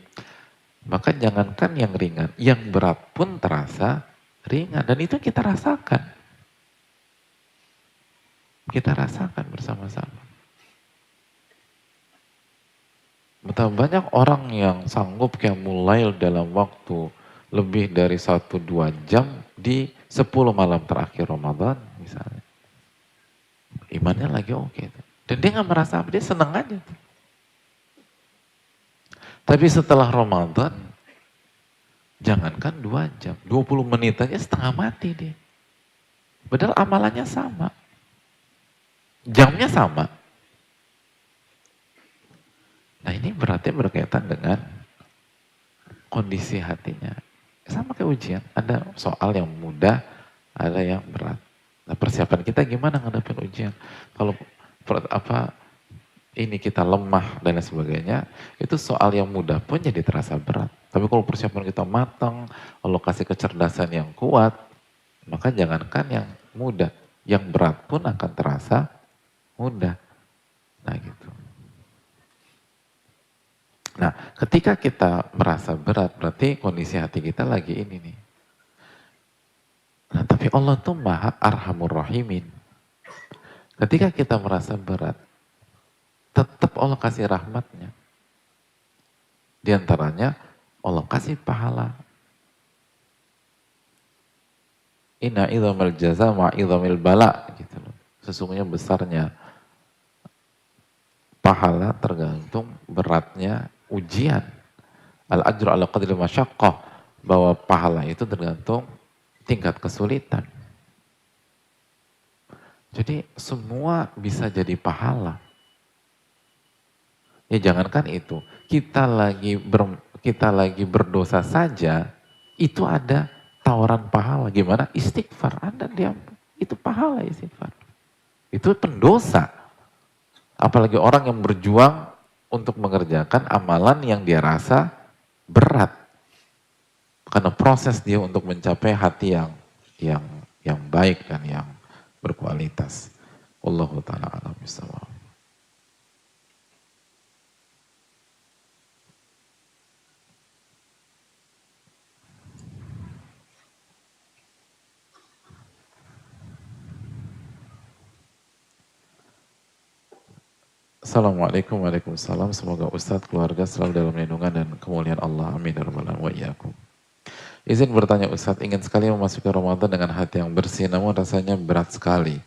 maka jangankan yang ringan, yang berat pun terasa ringan. Dan itu kita rasakan. Kita rasakan bersama-sama. Betapa banyak orang yang sanggup mulai dalam waktu lebih dari 1-2 jam di 10 malam terakhir Ramadan misalnya. Imannya lagi oke. Dan dia nggak merasa apa, dia senang aja. Tapi setelah Ramadan, jangankan 2 jam, 20 menit aja setengah mati dia. Padahal amalannya sama. Jamnya sama. Nah ini berarti berkaitan dengan kondisi hatinya. Sama kayak ujian, ada soal yang mudah, ada yang berat. Nah persiapan kita gimana ngadepin ujian? Kalau ini kita lemah dan lain sebagainya, itu soal yang mudah pun jadi terasa berat. Tapi kalau persiapan kita matang, Allah kasih kecerdasan yang kuat, maka jangankan yang mudah, yang berat pun akan terasa mudah. Nah gitu. Nah ketika kita merasa berat, berarti kondisi hati kita lagi ini nih. Nah tapi Allah tuh Maha Arhamur Rahimin. Ketika kita merasa berat, tetap Allah kasih rahmatnya. Di antaranya Allah kasih pahala. Inna idhamil jaza ma'idhamil bala. Gitu loh. Sesungguhnya besarnya pahala tergantung beratnya ujian. Al-ajru ala qadri masyaqqah. Bahwa pahala itu tergantung tingkat kesulitan. Jadi semua bisa jadi pahala. Ya jangankan itu, kita lagi berdosa saja, itu ada tawaran pahala. Gimana? Istighfar, Anda diampun. Itu pahala istighfar. Itu pendosa. Apalagi orang yang berjuang untuk mengerjakan amalan yang dia rasa berat. Karena proses dia untuk mencapai hati yang baik dan yang berkualitas. Wallahu ta'ala a'lam bishawab. Assalamualaikum warahmatullahi wabarakatuh. Semoga Ustadz, keluarga selalu dalam lindungan dan kemuliaan Allah. Amin. Wa iyyakum. Izin bertanya Ustadz, ingin sekali memasuki Ramadan dengan hati yang bersih, namun rasanya berat sekali.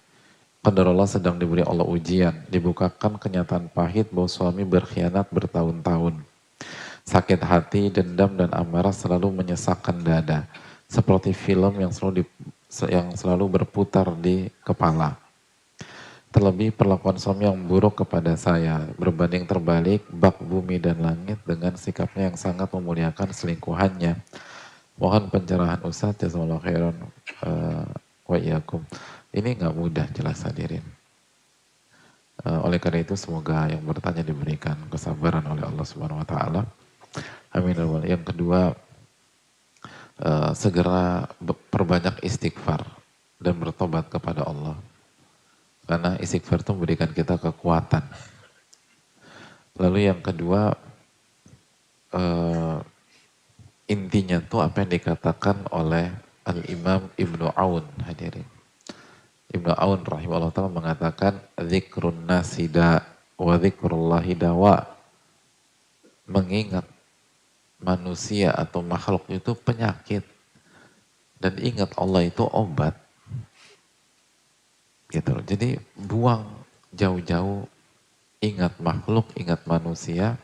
Qadarullah sedang diberi Allah ujian, dibukakan kenyataan pahit bahwa suami berkhianat bertahun-tahun. Sakit hati, dendam, dan amarah selalu menyesakkan dada. Seperti film yang selalu berputar di kepala. Terlebih perlakuan suami yang buruk kepada saya, berbanding terbalik bak bumi dan langit dengan sikapnya yang sangat memuliakan selingkuhannya. Mohon pencerahan Ustadz, jazakallahu khairan wa iyyakum. Ini nggak mudah jelas hadirin. Oleh karena itu semoga yang bertanya diberikan kesabaran oleh Allah Subhanahu wa taala. Amin. Yang kedua, segera perbanyak istighfar dan bertobat kepada Allah. Karena istighfar itu memberikan kita kekuatan. Lalu yang kedua, intinya tuh apa yang dikatakan oleh Al-Imam Ibnu Aun, hadirin. Ibnu Aun rahimahullah ta'ala mengatakan, dzikrun nasida wa dzikrullahi dawa. Mengingat manusia atau makhluk itu penyakit. Dan ingat Allah itu obat. Gitu. Jadi buang jauh-jauh, ingat makhluk, ingat manusia,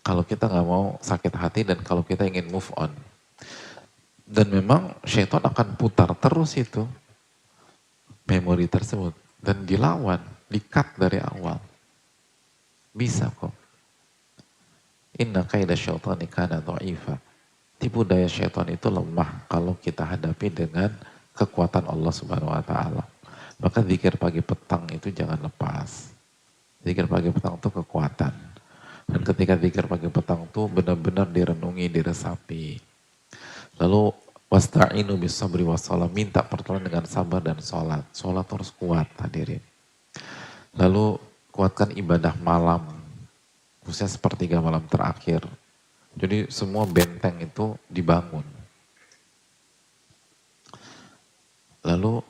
kalau kita nggak mau sakit hati dan kalau kita ingin move on. Dan memang syaitan akan putar terus itu, memori tersebut. Dan dilawan, di-cut dari awal. Bisa kok. Inna kaida syaitani kana dha'ifa. Tipu daya syaitan itu lemah kalau kita hadapi dengan kekuatan Allah Subhanahu wa taala. Maka zikir pagi petang itu jangan lepas. Zikir pagi petang itu kekuatan. Dan ketika zikir pagi petang itu benar-benar direnungi, diresapi. Lalu wasta'inu bis sabri wassalam, minta pertolongan dengan sabar dan sholat. Sholat harus kuat, hadirin. Lalu kuatkan ibadah malam, khususnya sepertiga malam terakhir. Jadi semua benteng itu dibangun. Lalu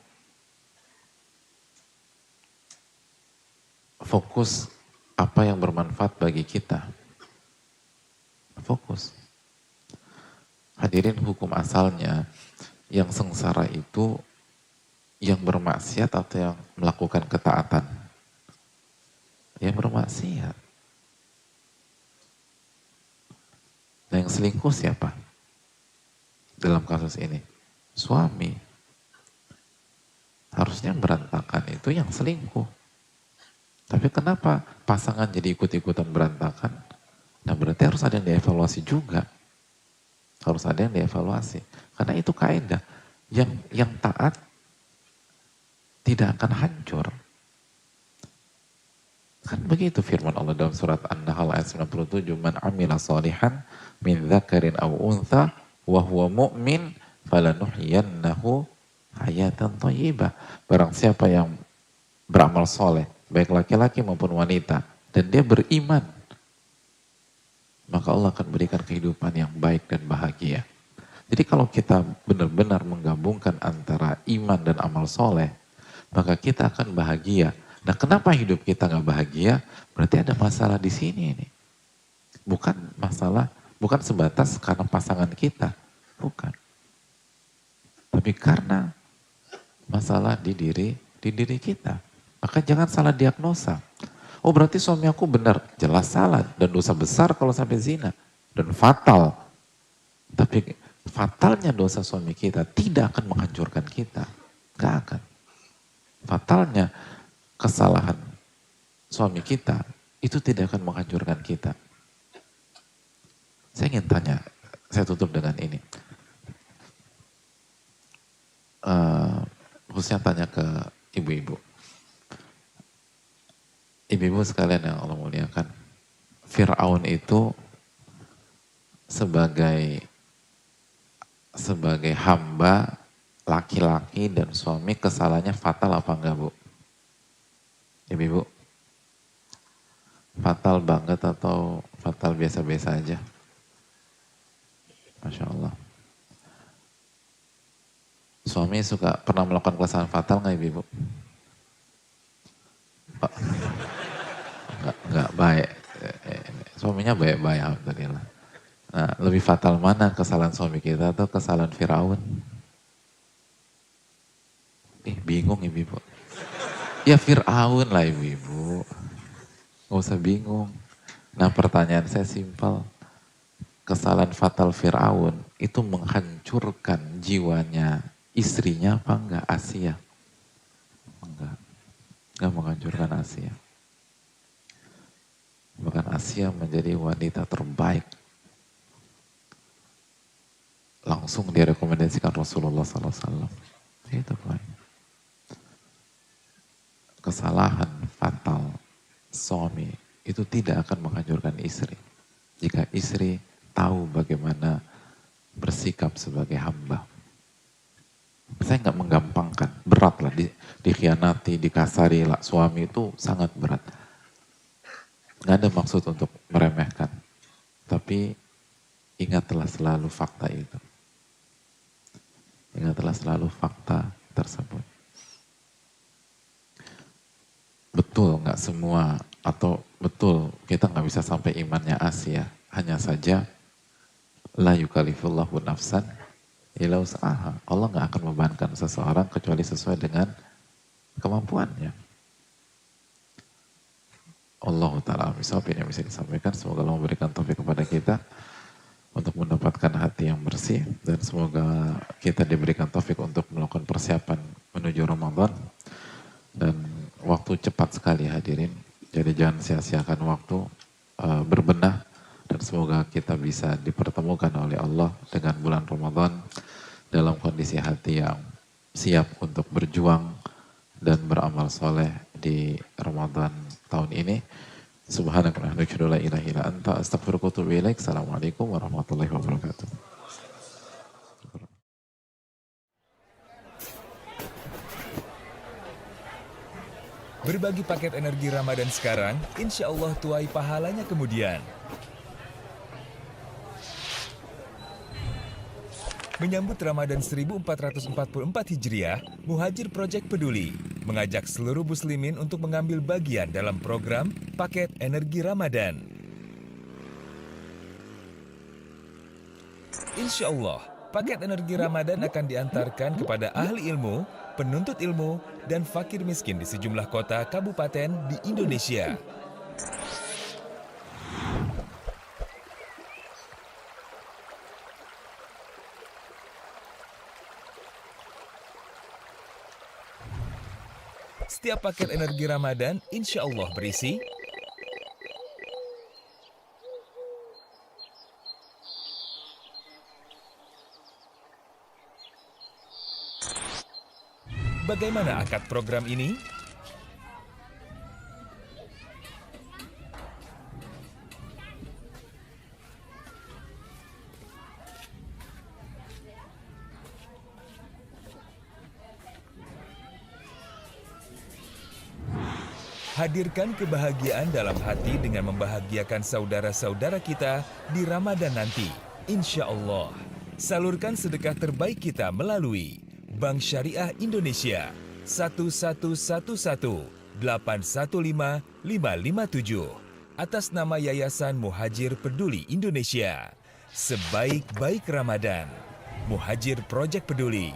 fokus apa yang bermanfaat bagi kita. Fokus. Hadirin, hukum asalnya yang sengsara itu yang bermaksiat atau yang melakukan ketaatan? Yang bermaksiat. Nah, yang selingkuh siapa? Dalam kasus ini, suami. Harusnya berantakan itu yang selingkuh. Tapi kenapa pasangan jadi ikut-ikutan berantakan? Nah, berarti harus ada yang dievaluasi juga. Harus ada yang dievaluasi. Karena itu kaidah. Yang taat tidak akan hancur. Kan begitu firman Allah dalam surat An-Nahl ayat 97, man amila salihan min dzakarin aw untha wa huwa mu'min falanuhyiyannahu hayatan thayyibah. Barang siapa yang beramal soleh, baik laki-laki maupun wanita, dan dia beriman, maka Allah akan berikan kehidupan yang baik dan bahagia. Jadi kalau kita benar-benar menggabungkan antara iman dan amal soleh, maka kita akan bahagia. Nah, kenapa hidup kita nggak bahagia? Berarti ada masalah di sini nih. Bukan masalah, bukan sebatas karena pasangan kita, bukan. Tapi karena masalah di diri kita. Maka jangan salah diagnosa. Oh, berarti suami aku benar, jelas salah dan dosa besar kalau sampai zina dan fatal. Tapi fatalnya dosa suami kita tidak akan menghancurkan kita, nggak akan. Fatalnya kesalahan suami kita itu tidak akan menghancurkan kita. Saya ingin tanya, saya tutup dengan ini. Khususnya tanya ke ibu-ibu. Ibu-ibu sekalian yang Allah muliakan, Fir'aun itu sebagai hamba laki-laki dan suami, kesalahannya fatal apa enggak, Bu? Ibu-ibu, fatal banget atau fatal biasa-biasa aja? Masya Allah. Suami pernah melakukan kesalahan fatal nggak, ibu-ibu? Nggak baik. Suaminya baik-baik, alhamdulillah. Nah, lebih fatal mana, kesalahan suami kita atau kesalahan Firaun? Bingung ibu-ibu. Ya Fir'aun lah ibu-ibu. Gak usah bingung. Nah, pertanyaan saya simpel. Kesalahan fatal Fir'aun itu menghancurkan jiwanya istrinya apa enggak, Asia? Enggak. Enggak menghancurkan Asia. Bahkan Asia menjadi wanita terbaik. Langsung direkomendasikan Rasulullah SAW. Itu baik. Kesalahan fatal suami itu tidak akan menghancurkan istri. Jika istri tahu bagaimana bersikap sebagai hamba. Saya nggak menggampangkan, berat lah dikhianati, dikasari lah suami itu sangat berat. Nggak ada maksud untuk meremehkan, tapi ingatlah selalu fakta itu. Ingatlah selalu fakta tersebut. Betul nggak semua, atau betul kita nggak bisa sampai imannya Asia. Hanya saja la yukallifullahu nafsan illa wus'aha. Allah nggak akan membebankan seseorang kecuali sesuai dengan kemampuannya. Allah Ta'ala misal yang bisa disampaikan. Semoga Allah memberikan taufik kepada kita untuk mendapatkan hati yang bersih, dan semoga kita diberikan taufik untuk melakukan persiapan menuju Ramadan. Dan waktu cepat sekali hadirin, jadi jangan sia-siakan waktu, berbenah dan semoga kita bisa dipertemukan oleh Allah dengan bulan Ramadan dalam kondisi hati yang siap untuk berjuang dan beramal soleh di Ramadan tahun ini. Subhanakallahumma wa bihamdika la ilaha illa anta astaghfiruka wa atubu ilaik. Assalamualaikum warahmatullahi wabarakatuh. Berbagi paket energi Ramadan sekarang, insya Allah tuai pahalanya kemudian. Menyambut Ramadan 1444 Hijriah, Muhajir Project Peduli mengajak seluruh muslimin untuk mengambil bagian dalam program Paket Energi Ramadan. Insya Allah, paket energi Ramadan akan diantarkan kepada ahli ilmu, penuntut ilmu, dan fakir miskin di sejumlah kota kabupaten di Indonesia. Setiap paket energi Ramadan insya Allah berisi bagaimana akad program ini? Hadirkan kebahagiaan dalam hati dengan membahagiakan saudara-saudara kita di Ramadan nanti. Insya Allah. Salurkan sedekah terbaik kita melalui Bank Syariah Indonesia 11118155557 atas nama Yayasan Muhajir Peduli Indonesia. Sebaik-baik Ramadan. Muhajir Project Peduli.